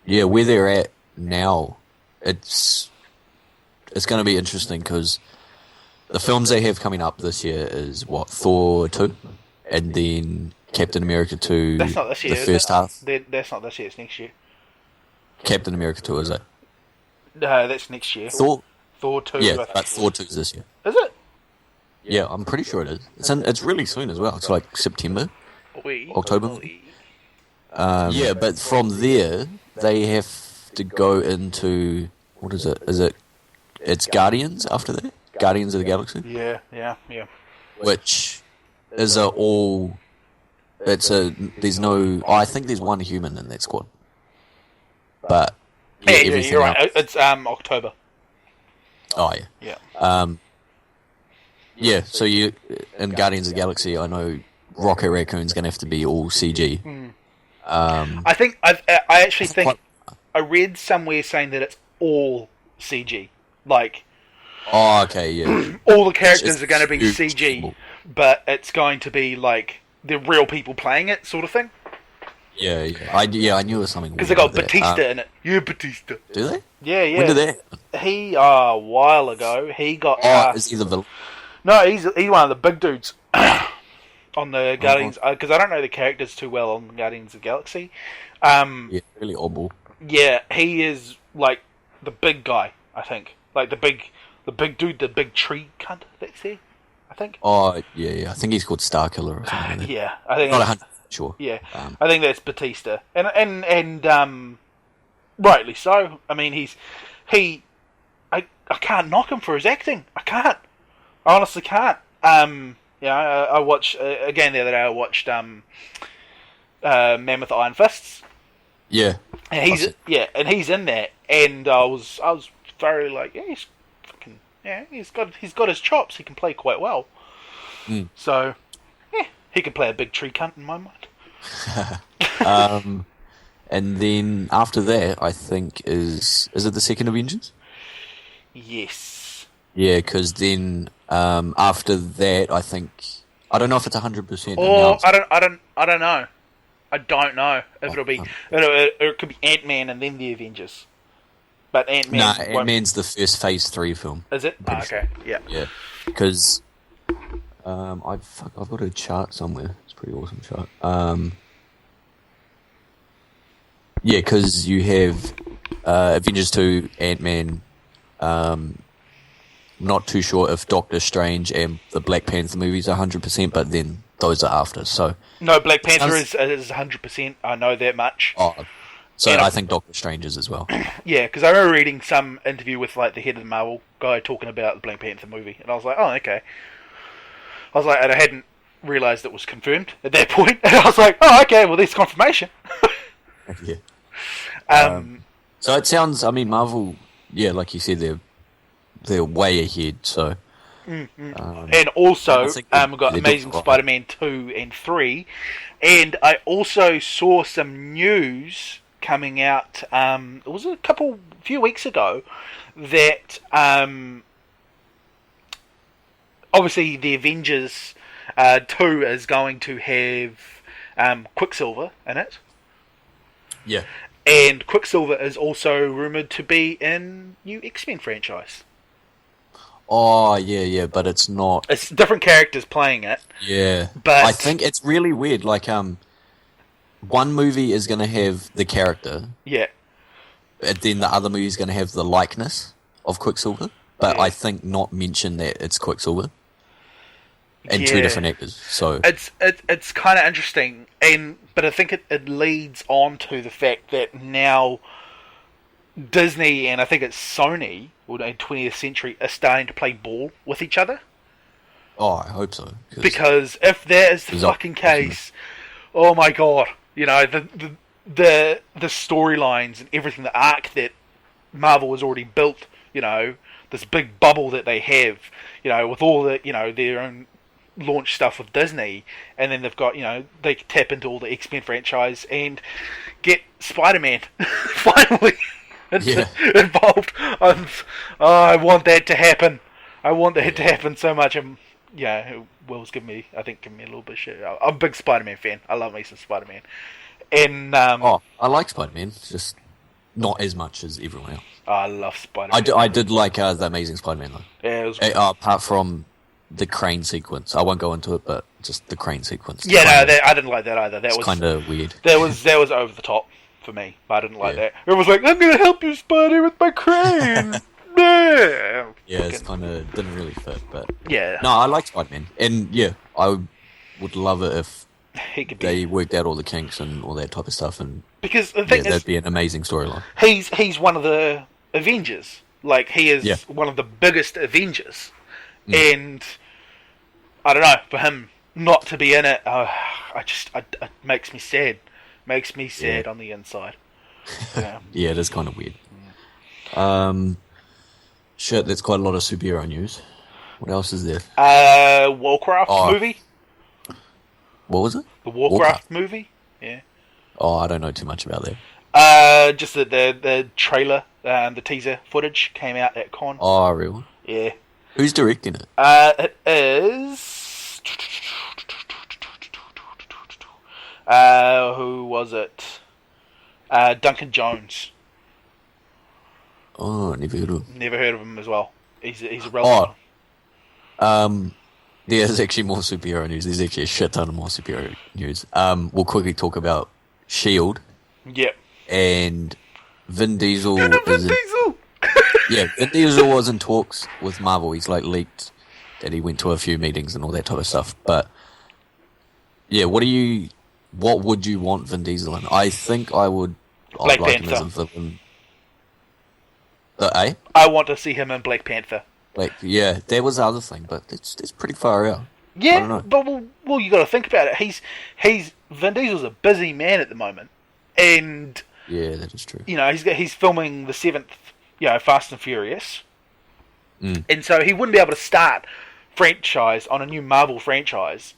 yeah, where they're at now, it's going to be interesting because the films they have coming up this year is Thor 2, and then Captain America 2. That's not this year. The first half. That's not this year. It's next year. Captain America 2, is it? No, that's next year. Thor 2. Yeah, but Thor 2 is this year. Is it? Yeah, I'm pretty sure it is. It's really soon as well. It's like September, October. Yeah, but from there they have to go into what is it? It's Guardians after that? Guardians of the Galaxy? Yeah. Which is there's no... I think there's one human in that squad. But... Yeah, you're right. It's October. Oh, yeah. Yeah. Yeah, so in Guardians of the Galaxy, I know Rocket Raccoon's going to have to be all CG. I actually think I read somewhere saying that it's all CG. Like, Oh, okay, yeah. all the characters Just are going to be huge CG, people. but it's going to be like the real people playing it, sort of thing. Yeah. I knew it was something Because weird they got like that. Batista in it. Yeah, Batista. Do they? Yeah. When did that? He a while ago. He got. Is he the villain? No, he's one of the big dudes on the Guardians. Because I don't know the characters too well on Guardians of the Galaxy. Yeah, really oddball. Yeah, he is like the big guy. I think like the big dude, the big tree cunt. That's he. I think. Oh, yeah. I think he's called Starkiller or something like that. Yeah, I think. Not 100% sure. Yeah, I think that's Batista, and rightly so. I mean, I can't knock him for his acting. I can't. I honestly can't. I watched again the other day. I watched Man with Iron Fists. Yeah. And he's in there, and I was very like, he's got his chops. He can play quite well. So, he could play a big tree cunt in my mind. And then after that, I think is it the second Avengers? Yes. Yeah, because then after that, I think I don't know if it's 100%. Or I don't know. I don't know if it'll be. It could be Ant-Man and then the Avengers. But Ant-Man. No, Ant-Man's the first Phase 3 film. Is it? Oh, okay. Yeah. Yeah, because I've got a chart somewhere. It's a pretty awesome chart. Yeah, because you have Avengers 2, Ant-Man. Not too sure if Doctor Strange and the Black Panther movies are 100%, but then those are after. So no, Black Panther is 100%. I know that much. Oh, so I think Doctor Strange is as well. Yeah, because I remember reading some interview with like the head of the Marvel guy talking about the Black Panther movie, and I was like, oh, okay. I was like, and I hadn't realised it was confirmed at that point, and I was like, oh, okay, well, there's confirmation. Yeah. So it sounds. I mean, Marvel. Yeah, like you said, they're way ahead. So. And also, we've got Amazing Spider-Man 2 and 3, and I also saw some news coming out. It was a few weeks ago that obviously the Avengers 2 is going to have Quicksilver in it. Yeah. And Quicksilver is also rumoured to be in new X-Men franchise. Oh, yeah, but it's not. It's different characters playing it. Yeah. But I think it's really weird. Like, one movie is going to have the character. Yeah. And then the other movie is going to have the likeness of Quicksilver. But I think not mention that it's Quicksilver. And two different actors. So it's kind of interesting. But I think it leads on to the fact that now Disney and I think it's Sony, or in 20th century, are starting to play ball with each other. Oh, I hope so. Because if that is the fucking case, oh my god, the storylines and everything, the arc that Marvel has already built, this big bubble that they have, with all the, their own launch stuff with Disney, and then they've got, they can tap into all the X-Men franchise and get Spider-Man finally involved. I want that to happen. I want that to happen so much. Will's giving me a little bit of shit. I'm a big Spider-Man fan. I love me some Spider-Man. And I like Spider-Man, just not as much as everyone else. I love Spider-Man. I did like the Amazing Spider-Man though. Yeah, it was apart from the crane sequence. I won't go into it, but just the crane sequence. Yeah, I didn't like that either. That was kind of weird. That was over the top for me. I didn't like that. It was like, I'm going to help you, Spidey, with my crane. Yeah, it's kind of didn't really fit, but yeah. No, I like Spider-Man, and I would love it if they worked out all the kinks and all that type of stuff, and because the thing is, that'd be an amazing storyline. He's one of the Avengers, like he is one of the biggest Avengers, and I don't know, for him not to be in it, it makes me sad. Makes me sad on the inside. Yeah, yeah, it is kind of weird. Shit, that's quite a lot of superhero news. What else is there? Warcraft movie. What was it? The Warcraft movie. Yeah. Oh, I don't know too much about that. Just the trailer, the teaser footage came out at Con. Oh, really? Yeah. Who's directing it? It is. Who was it? Duncan Jones. Oh, I never heard of him. Never heard of him as well. He's a relevant. There's actually more superhero news. There's actually a shit ton of more superhero news. We'll quickly talk about S.H.I.E.L.D. Yep. And Vin Diesel. Vin Diesel! Yeah, Vin Diesel was in talks with Marvel. He's like leaked that he went to a few meetings and all that type of stuff. But yeah, what would you want Vin Diesel in? I think I would. Black like him Panther. as a villain. Eh? I want to see him in Black Panther. Yeah, that was the other thing, but it's pretty far out. Yeah, I don't know. but well, you got to think about it. He's Vin Diesel's a busy man at the moment, and Yeah, that is true. you know he's filming the 7th, Fast and Furious, and so he wouldn't be able to start franchise on a new Marvel franchise,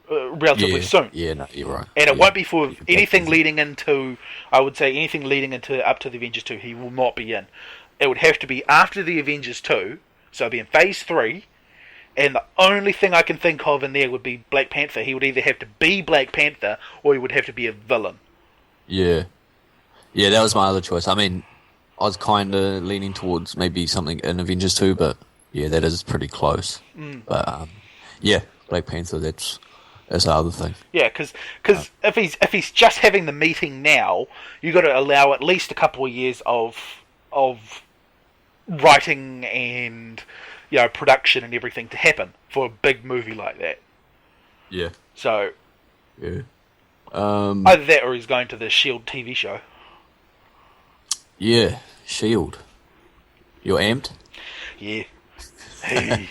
relatively soon. Yeah, no, you're right. And it won't be for Yeah, anything leading into, I would say, anything leading into up to the Avengers 2. He will not be in. It would have to be after the Avengers 2, so it'd be in Phase 3. And the only thing I can think of in there would be Black Panther. He would either have to be Black Panther or he would have to be a villain. Yeah. Yeah, that was my other choice. I mean, I was kind of leaning towards maybe something in Avengers 2, but yeah, that is pretty close. But yeah, Black Panther, that's the other thing. Yeah, because if he's just having the meeting now, you got to allow at least a couple of years of writing and production and everything to happen for a big movie like that. Yeah. So Yeah. either that or he's going to the S.H.I.E.L.D. TV show. Yeah, S.H.I.E.L.D. You're amped? Yeah. Hey.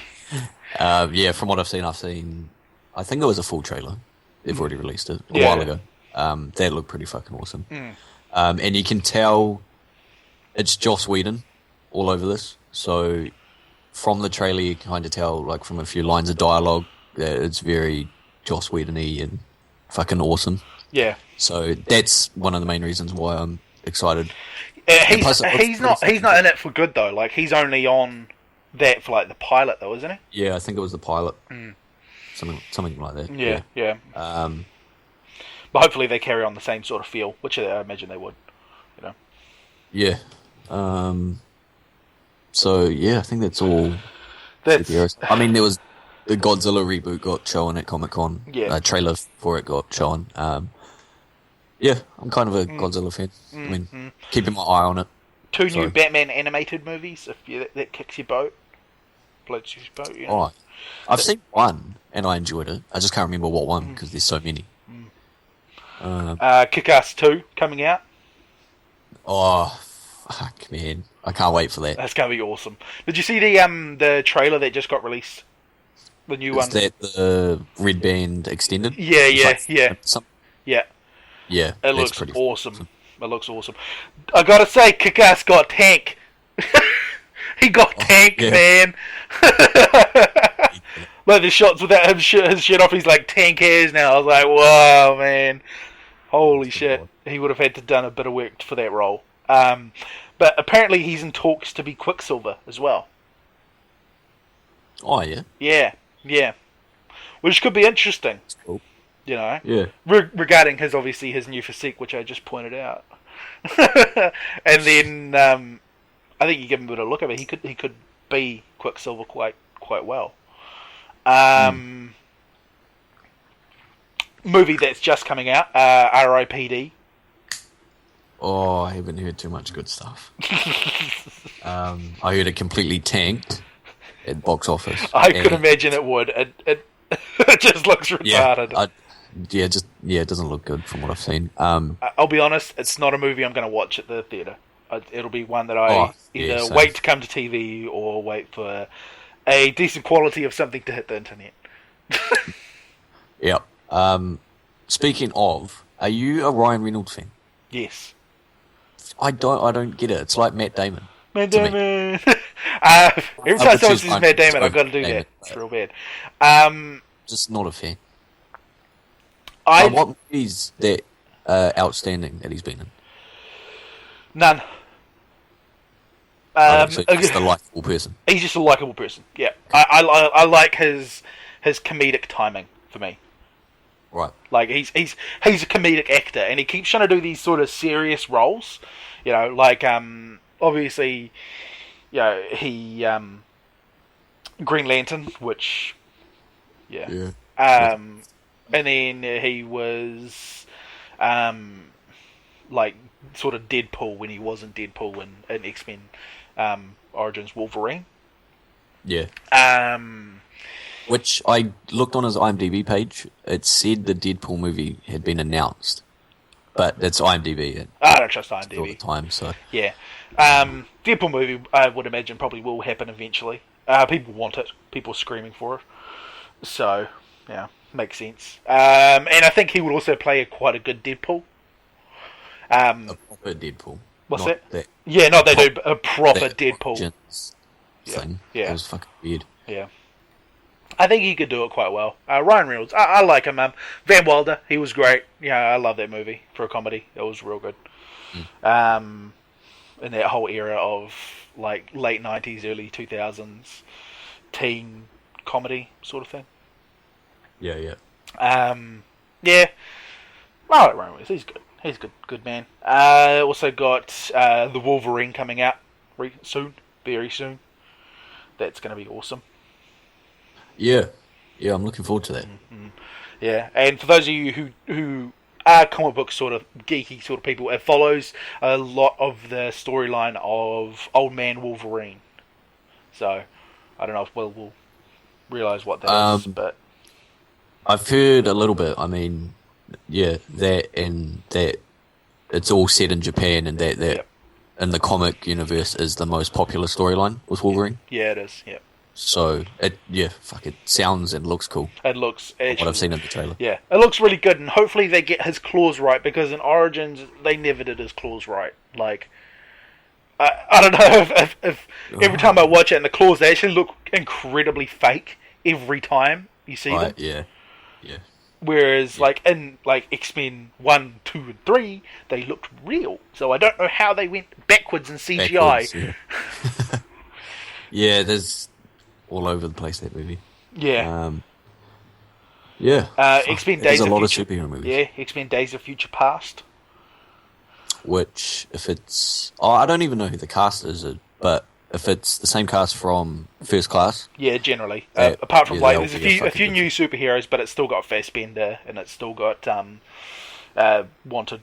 Yeah, from what I've seen, I think it was a full trailer. They've already released it a Yeah. while ago. That looked pretty fucking awesome. And you can tell it's Joss Whedon all over this. So from the trailer, you can kind of tell, like from a few lines of dialogue, that it's very Joss Whedon-y and fucking awesome. Yeah. So that's one of the main reasons why I'm excited. He's not in it for good though. Like he's only on that for like the pilot though, isn't he? Yeah, I think it was the pilot. Something like that. Yeah. But hopefully they carry on the same sort of feel, which I imagine they would. Yeah. So yeah, I think that's all. That's I mean, there was the Godzilla reboot got shown at Comic-Con. Yeah. Trailer for it got shown. Yeah, I'm kind of a Godzilla fan. I mean, keeping my eye on it. Two new Batman animated movies. If that kicks your boat, floats your boat. Oh, I've seen one and I enjoyed it. I just can't remember what one because there's so many. Kick-Ass 2 coming out. Oh, fuck, man! I can't wait for that. That's gonna be awesome. Did you see the trailer that just got released? The new one. Is that the Red Band extended? Yeah. Yeah. It that's looks pretty awesome. It looks awesome. I gotta say, Kick-Ass got Tank. He got Tank, yeah. man. Like the shots without him his shit off, he's like Tank hairs now. I was like, wow, man. Holy shit. He would have had to done a bit of work for that role. But apparently he's in talks to be Quicksilver as well. Oh, yeah? Yeah. Which could be interesting. That's cool. Yeah. Regarding his new physique, which I just pointed out. And then I think you give him a bit of a look at it, he could be Quicksilver quite well. Movie that's just coming out, R.I.P.D. Oh, I haven't heard too much good stuff. I heard it completely tanked at box office. I could imagine it would. It just looks retarded. It doesn't look good from what I've seen. I'll be honest, it's not a movie I'm going to watch at the theatre. It'll be one that I either wait to come to TV or wait for a decent quality of something to hit the internet. Yep. Speaking of, are you a Ryan Reynolds fan? Yes. I don't get it. It's like Matt Damon. Matt Damon. Every time someone says Matt Damon, I've got to do that. It's real bad. Just not a fan. What movies that outstanding that he's been in? None. So he's just a likable person. He's just a likable person. Yeah, I like his comedic timing for me. Right. Like he's a comedic actor, and he keeps trying to do these sort of serious roles. You know, like obviously, you know, he Green Lantern, which yeah. And then he was like sort of Deadpool when he wasn't Deadpool in X-Men Origins Wolverine. Yeah. Which I looked on his IMDb page. It said the Deadpool movie had been announced, but it's IMDb. I don't trust IMDb all the time. So yeah, Deadpool movie I would imagine probably will happen eventually. People want it. People are screaming for it. So yeah, makes sense. And I think he would also play quite a good Deadpool. A proper Deadpool. What's that? Yeah, not they do a proper Deadpool thing. Yeah, it was fucking weird. Yeah, I think he could do it quite well. Ryan Reynolds, I like him. Van Wilder, he was great. Yeah, I love that movie for a comedy. It was real good. In that whole era of like late 90s, early 2000s teen comedy sort of thing. Yeah. Yeah. I like Ryan Reynolds. He's good. He's a good man. Also got the Wolverine coming out soon, very soon. That's going to be awesome. Yeah, I'm looking forward to that. Mm-hmm. Yeah, and for those of you who are comic book sort of geeky sort of people, it follows a lot of the storyline of Old Man Wolverine. So, I don't know if we'll realise what that is, but I've heard a little bit. I mean, yeah, that it's all set in Japan, and that yep. in the comic universe is the most popular storyline with Wolverine. Yeah, it is. Yeah. So it sounds and looks cool. It looks actually, what I've seen in the trailer. Yeah, it looks really good, and hopefully they get his claws right, because in Origins they never did his claws right. Like, I don't know if every time I watch it, and the claws they actually look incredibly fake every time you see them. Yeah. Whereas, like in X-Men 1, 2, and 3, they looked real. So I don't know how they went backwards in CGI. Yeah, there's all over the place that movie. Yeah. X-Men Days of Future. There's a lot of superhero movies. Yeah, X-Men Days of Future Past. Which, if it's... I don't even know who the cast is, but if it's the same cast from First Class... Yeah, generally. Apart from, there's a few new superheroes, but it's still got Fassbender, and it's still got, Wanted.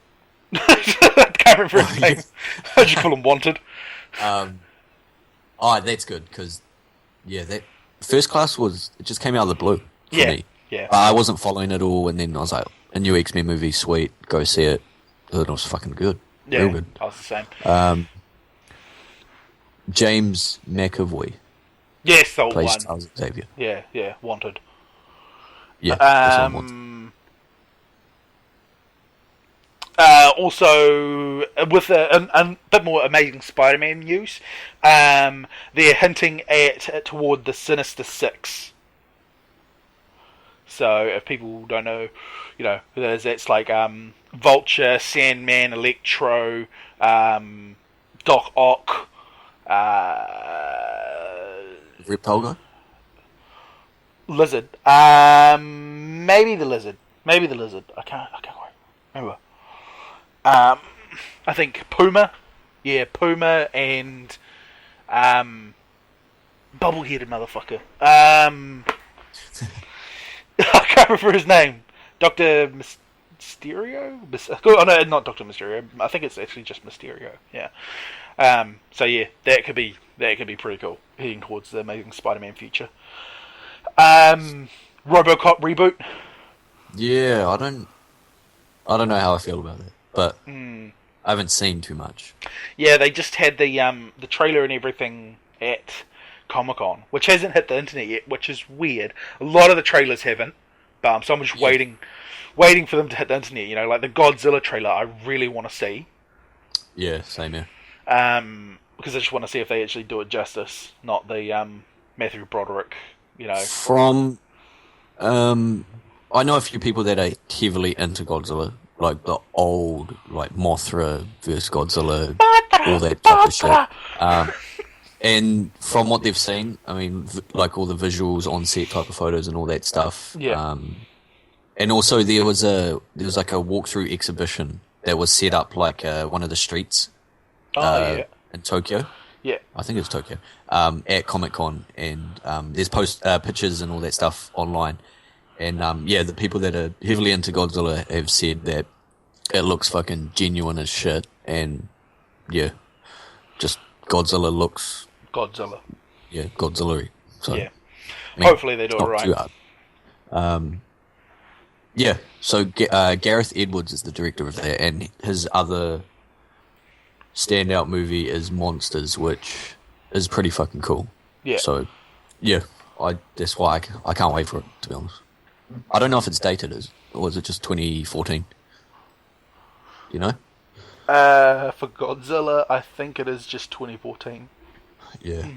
I can't remember his name. How'd you call him Wanted? That's good, because, that First Class it just came out of the blue for me. Yeah. I wasn't following it all, and then I was like, a new X-Men movie, sweet, go see it. It was fucking good. Yeah, real good. I was the same. James McAvoy. Yes, the old plays one. Charles Xavier. Yeah, Wanted. Yeah, Wanted. Also, with a bit more Amazing Spider-Man news, they're hinting toward the Sinister Six. So, if people don't know, that's like Vulture, Sandman, Electro, Doc Ock, Reptile guy? Lizard. Maybe the Lizard. I can't quite remember. I think Puma. Yeah, Puma and bubble-headed motherfucker. I can't remember his name. Dr. Mysterio? Oh no, not Dr. Mysterio. I think it's actually just Mysterio. Yeah. So yeah, that could be pretty cool. Heading towards the Amazing Spider-Man future. RoboCop reboot. Yeah, I don't know how I feel about it, but I haven't seen too much. Yeah, they just had the trailer and everything at Comic-Con, which hasn't hit the internet yet, which is weird. A lot of the trailers haven't, but so I'm just waiting for them to hit the internet. Like the Godzilla trailer, I really want to see. Yeah, same here. Because I just want to see if they actually do it justice, not the Matthew Broderick. From I know a few people that are heavily into Godzilla, like the old, like Mothra versus Godzilla, all that type of shit. And from what they've seen, I mean, like all the visuals on set type of photos and all that stuff. Yeah. And also there was like a walkthrough exhibition that was set up like one of the streets. Yeah. In Tokyo. Yeah. I think it was Tokyo. At Comic-Con, and there's pictures and all that stuff online. And the people that are heavily into Godzilla have said that it looks fucking genuine as shit, and yeah, just Godzilla looks Godzilla. Yeah, Godzilla-y. So, Yeah. I mean, Hopefully they do it's it not right. too hard. Yeah, so Gareth Edwards is the director of that, and his other standout movie is Monsters, which is pretty fucking cool. Yeah. So, yeah, that's why I can't wait for it, to be honest. I don't know if it's dated, or is it just 2014? You know? For Godzilla, I think it is just 2014. Yeah.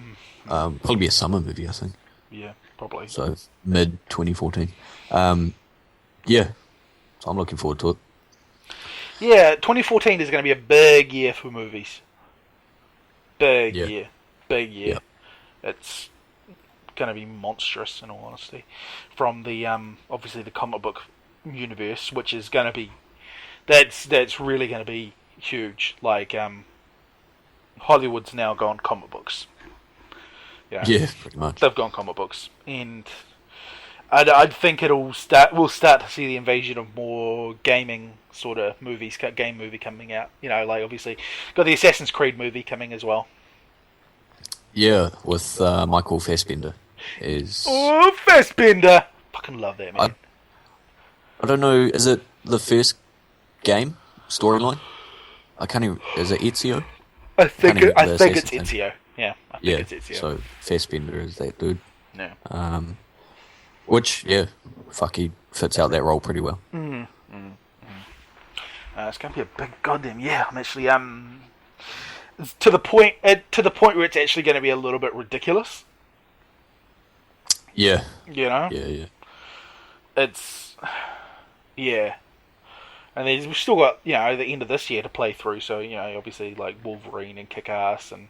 Probably be a summer movie, I think. Yeah, probably. So, mid 2014. Yeah. So I'm looking forward to it. Yeah, 2014 is going to be a big year for movies. Big year. Yeah. It's going to be monstrous, in all honesty. From the obviously the comic book universe, which is going to be that's really going to be huge. Like Hollywood's now gone comic books. Yeah, pretty much. They've gone comic books, and I think we'll start to see the invasion of more gaming sort of movies, game movie coming out. You know, like obviously got the Assassin's Creed movie coming as well. Yeah, with Michael Fassbender. Fassbender! Fucking love that man. I don't know. Is it the first game storyline? I can't even. Is it Ezio? I think it's Ezio. Yeah, I think it's Ezio. So Fassbender is that dude. Yeah. Which fuck, he fits out that role pretty well. It's gonna be a big goddamn yeah. I'm actually to the point where it's actually going to be a little bit ridiculous. Yeah. You know. Yeah. It's yeah. And then we've still got, the end of this year to play through, so, obviously, like, Wolverine and Kick-Ass, and,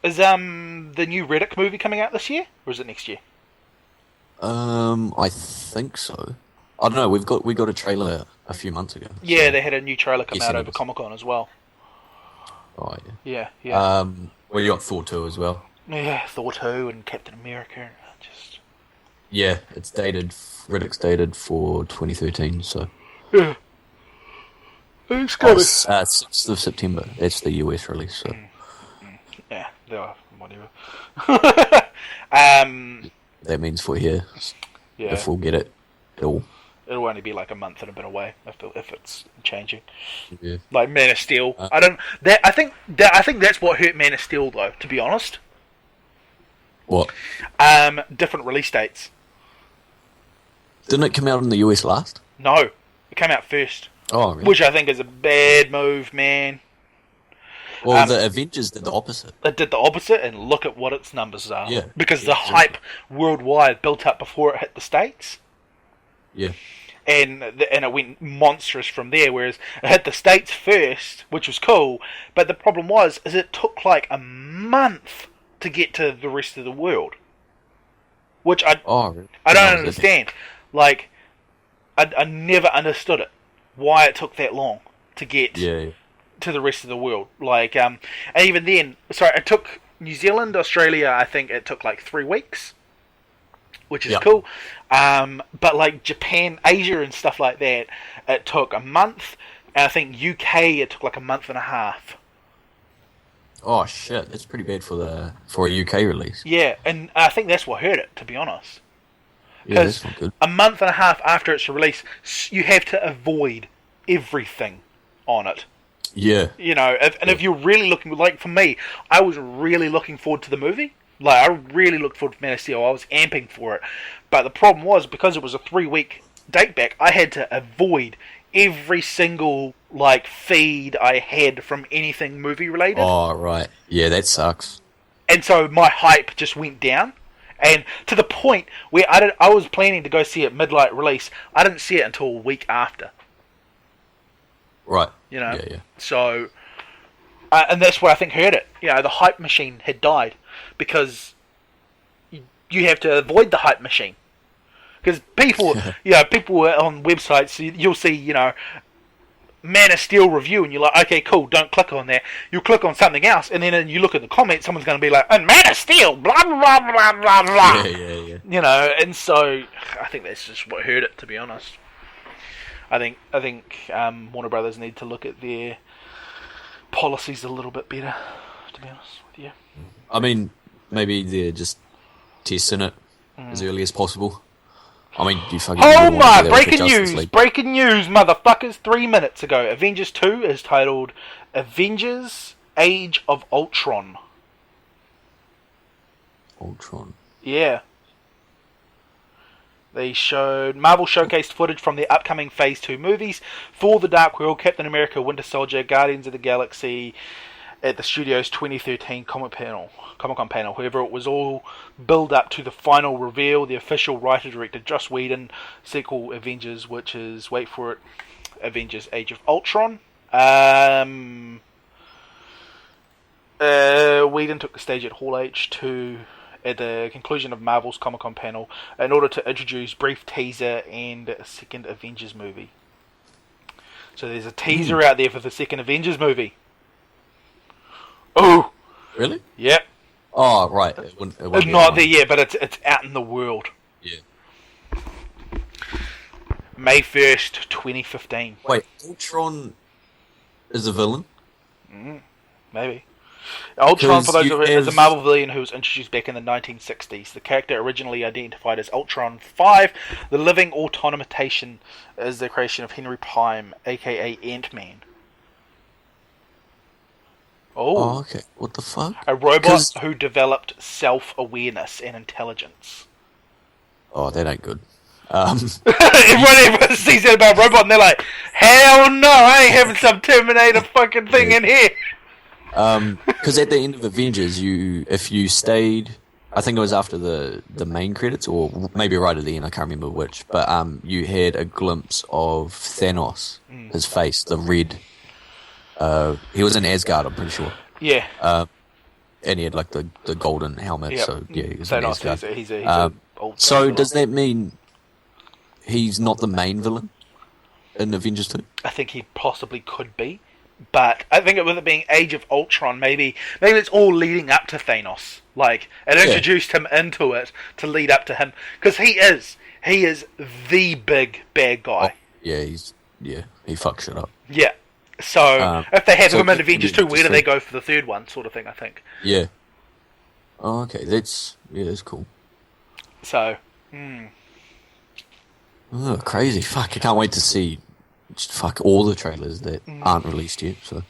is, the new Riddick movie coming out this year, or is it next year? I think so. I don't know, we got a trailer a few months ago. Yeah, so they had a new trailer come out over Comic-Con as well. Oh, yeah. Yeah. Well, you got Thor 2 as well. Yeah, Thor 2 and Captain America, Yeah, Riddick's dated for 2013, so... Yeah. It's good. 6th of September. That's the US release, so... Yeah, whatever. That means for here. Yeah. If we'll get it at all. It'll only be like a month and a bit away if it's changing. Yeah. Like Man of Steel. I think that's what hurt Man of Steel though, to be honest. What? Different release dates. Didn't it come out in the US last? No, it came out first. Oh, really? Which I think is a bad move, man. Well, the Avengers did the opposite. It did the opposite, and look at what its numbers are. Yeah. Because the hype worldwide built up before it hit the States. Yeah. And it went monstrous from there, whereas it hit the States first, which was cool, but the problem was it took like a month to get to the rest of the world. Which I don't understand. Like, I never understood it. Why it took that long to get to the rest of the world. Like, and even then, it took New Zealand, Australia, I think it took like 3 weeks. Which is cool. But like Japan, Asia and stuff like that, it took a month. And I think UK, it took like a month and a half. Oh shit, that's pretty bad for a UK release. Yeah, and I think that's what hurt it, to be honest. Yeah, that's not good. A month and a half after its release, you have to avoid everything on it. Yeah. If you're really looking, like for me, I was really looking forward to the movie. Like, I really looked forward to Man of Steel. I was amping for it. But the problem was, because it was a 3-week date back, I had to avoid every single, feed I had from anything movie related. Oh, right. Yeah, that sucks. And so my hype just went down. And to the point where I was planning to go see it midnight release. I didn't see it until a week after. Right. You know? Yeah. So, and that's what I think hurt it. You know, the hype machine had died because you have to avoid the hype machine. Because people, people on websites, you'll see, Man of Steel review, and you're like, okay, cool, don't click on that. You'll click on something else, and then you look at the comments, someone's going to be like, and Man of Steel, blah, blah, blah, blah, blah. Yeah. And so I think that's just what hurt it, to be honest. I think Warner Brothers need to look at their policies a little bit better, to be honest with you. I mean, maybe they're just testing it as early as possible. I mean, you fucking... Oh my! Breaking news, motherfuckers! 3 minutes ago, Avengers 2 is titled Avengers: Age of Ultron. Ultron. Yeah. Marvel showcased footage from the upcoming Phase 2 movies, Thor: The Dark World, Captain America: Winter Soldier, Guardians of the Galaxy, at the studio's 2013 Comic-Con panel. However, it was all build up to the final reveal, the official writer-director Joss Whedon sequel Avengers, which is, wait for it, Avengers: Age of Ultron. Whedon took the stage at Hall H2 at the conclusion of Marvel's Comic-Con panel in order to introduce brief teaser and a second Avengers movie. So there's a teaser out there for the second Avengers movie. Oh! Really? Yep. Oh, right. It's not there yet, but it's out in the world. Yeah. May 1st, 2015. Wait, Ultron is a villain? Maybe. Ultron, for those is a Marvel villain who was introduced back in the 1960s. The character originally identified as Ultron 5. The living automaton is the creation of Henry Pym, aka Ant-Man. Oh, okay. What the fuck? A robot who developed self-awareness and intelligence. Oh, that ain't good. Everyone sees that about a robot and they're like, hell no, I ain't having some Terminator fucking thing in here. Because at the end of Avengers, if you stayed, I think it was after the main credits, or maybe right at the end, I can't remember which, but you had a glimpse of Thanos, his face, the red. He was in Asgard, I'm pretty sure. Yeah. And he had like the golden helmet. Yep. So yeah, he was in Thanos, Asgard. He's so villain. Does that mean he's not the main villain in Avengers 2? I think he possibly could be, but I think with it being Age of Ultron, maybe it's all leading up to Thanos. Like it introduced him into it to lead up to him, because he is the big bad guy. Oh, yeah, he fucks shit up. Yeah. So, if they have him in Avengers 2, where do they go? go for the third one, sort of thing, I think. Yeah. Oh, okay. That's cool. So, Oh, crazy. Fuck, I can't wait to see all the trailers that aren't released yet, so...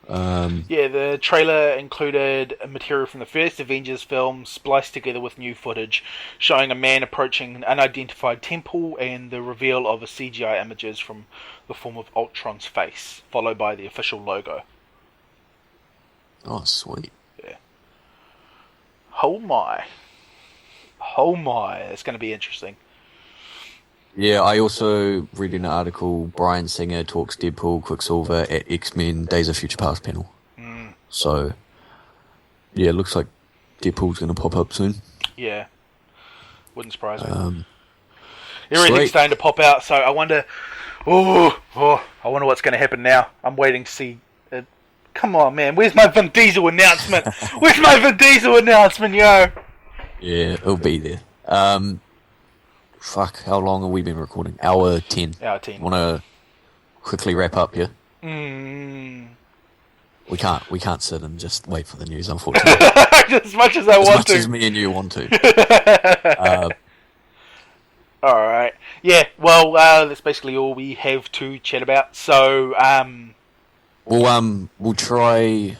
yeah, the trailer included material from the first Avengers film spliced together with new footage showing a man approaching an unidentified temple and the reveal of a CGI images from the form of Ultron's face, followed by the official logo. Oh, sweet. Yeah. Oh my, it's going to be interesting. Yeah, I also read in an article, Bryan Singer talks Deadpool, Quicksilver at X-Men Days of Future Past panel. So, yeah, it looks like Deadpool's going to pop up soon. Yeah. Wouldn't surprise me. Everything's starting to pop out, so I wonder... I wonder what's going to happen now. I'm waiting to see... Come on, man. Where's my Vin Diesel announcement? Where's my Vin Diesel announcement, yo? Yeah, it'll be there. Fuck, how long have we been recording? Hour 10. Hour 10. Want to quickly wrap up here? We can't sit and just wait for the news, unfortunately. As much as I want to. As much as me and you want to. Alright. Yeah, well, that's basically all we have to chat about. So, we'll try...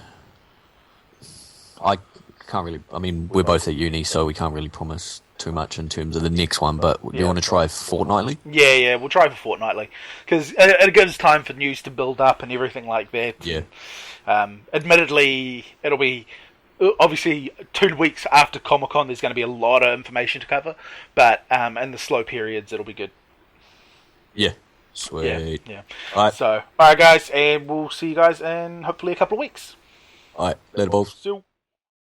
I can't really... I mean, we're both at uni, so we can't really promise too much in terms of the next one, but do you want to try fortnightly? Yeah, we'll try for fortnightly, because it gives time for news to build up and everything like that. Yeah. Admittedly, it'll be obviously 2 weeks after Comic-Con there's going to be a lot of information to cover, but in the slow periods it'll be good. Yeah. Yeah, Sweet. yeah. All right. So, alright guys, and we'll see you guys in hopefully a couple of weeks. All right. Later, balls. See you.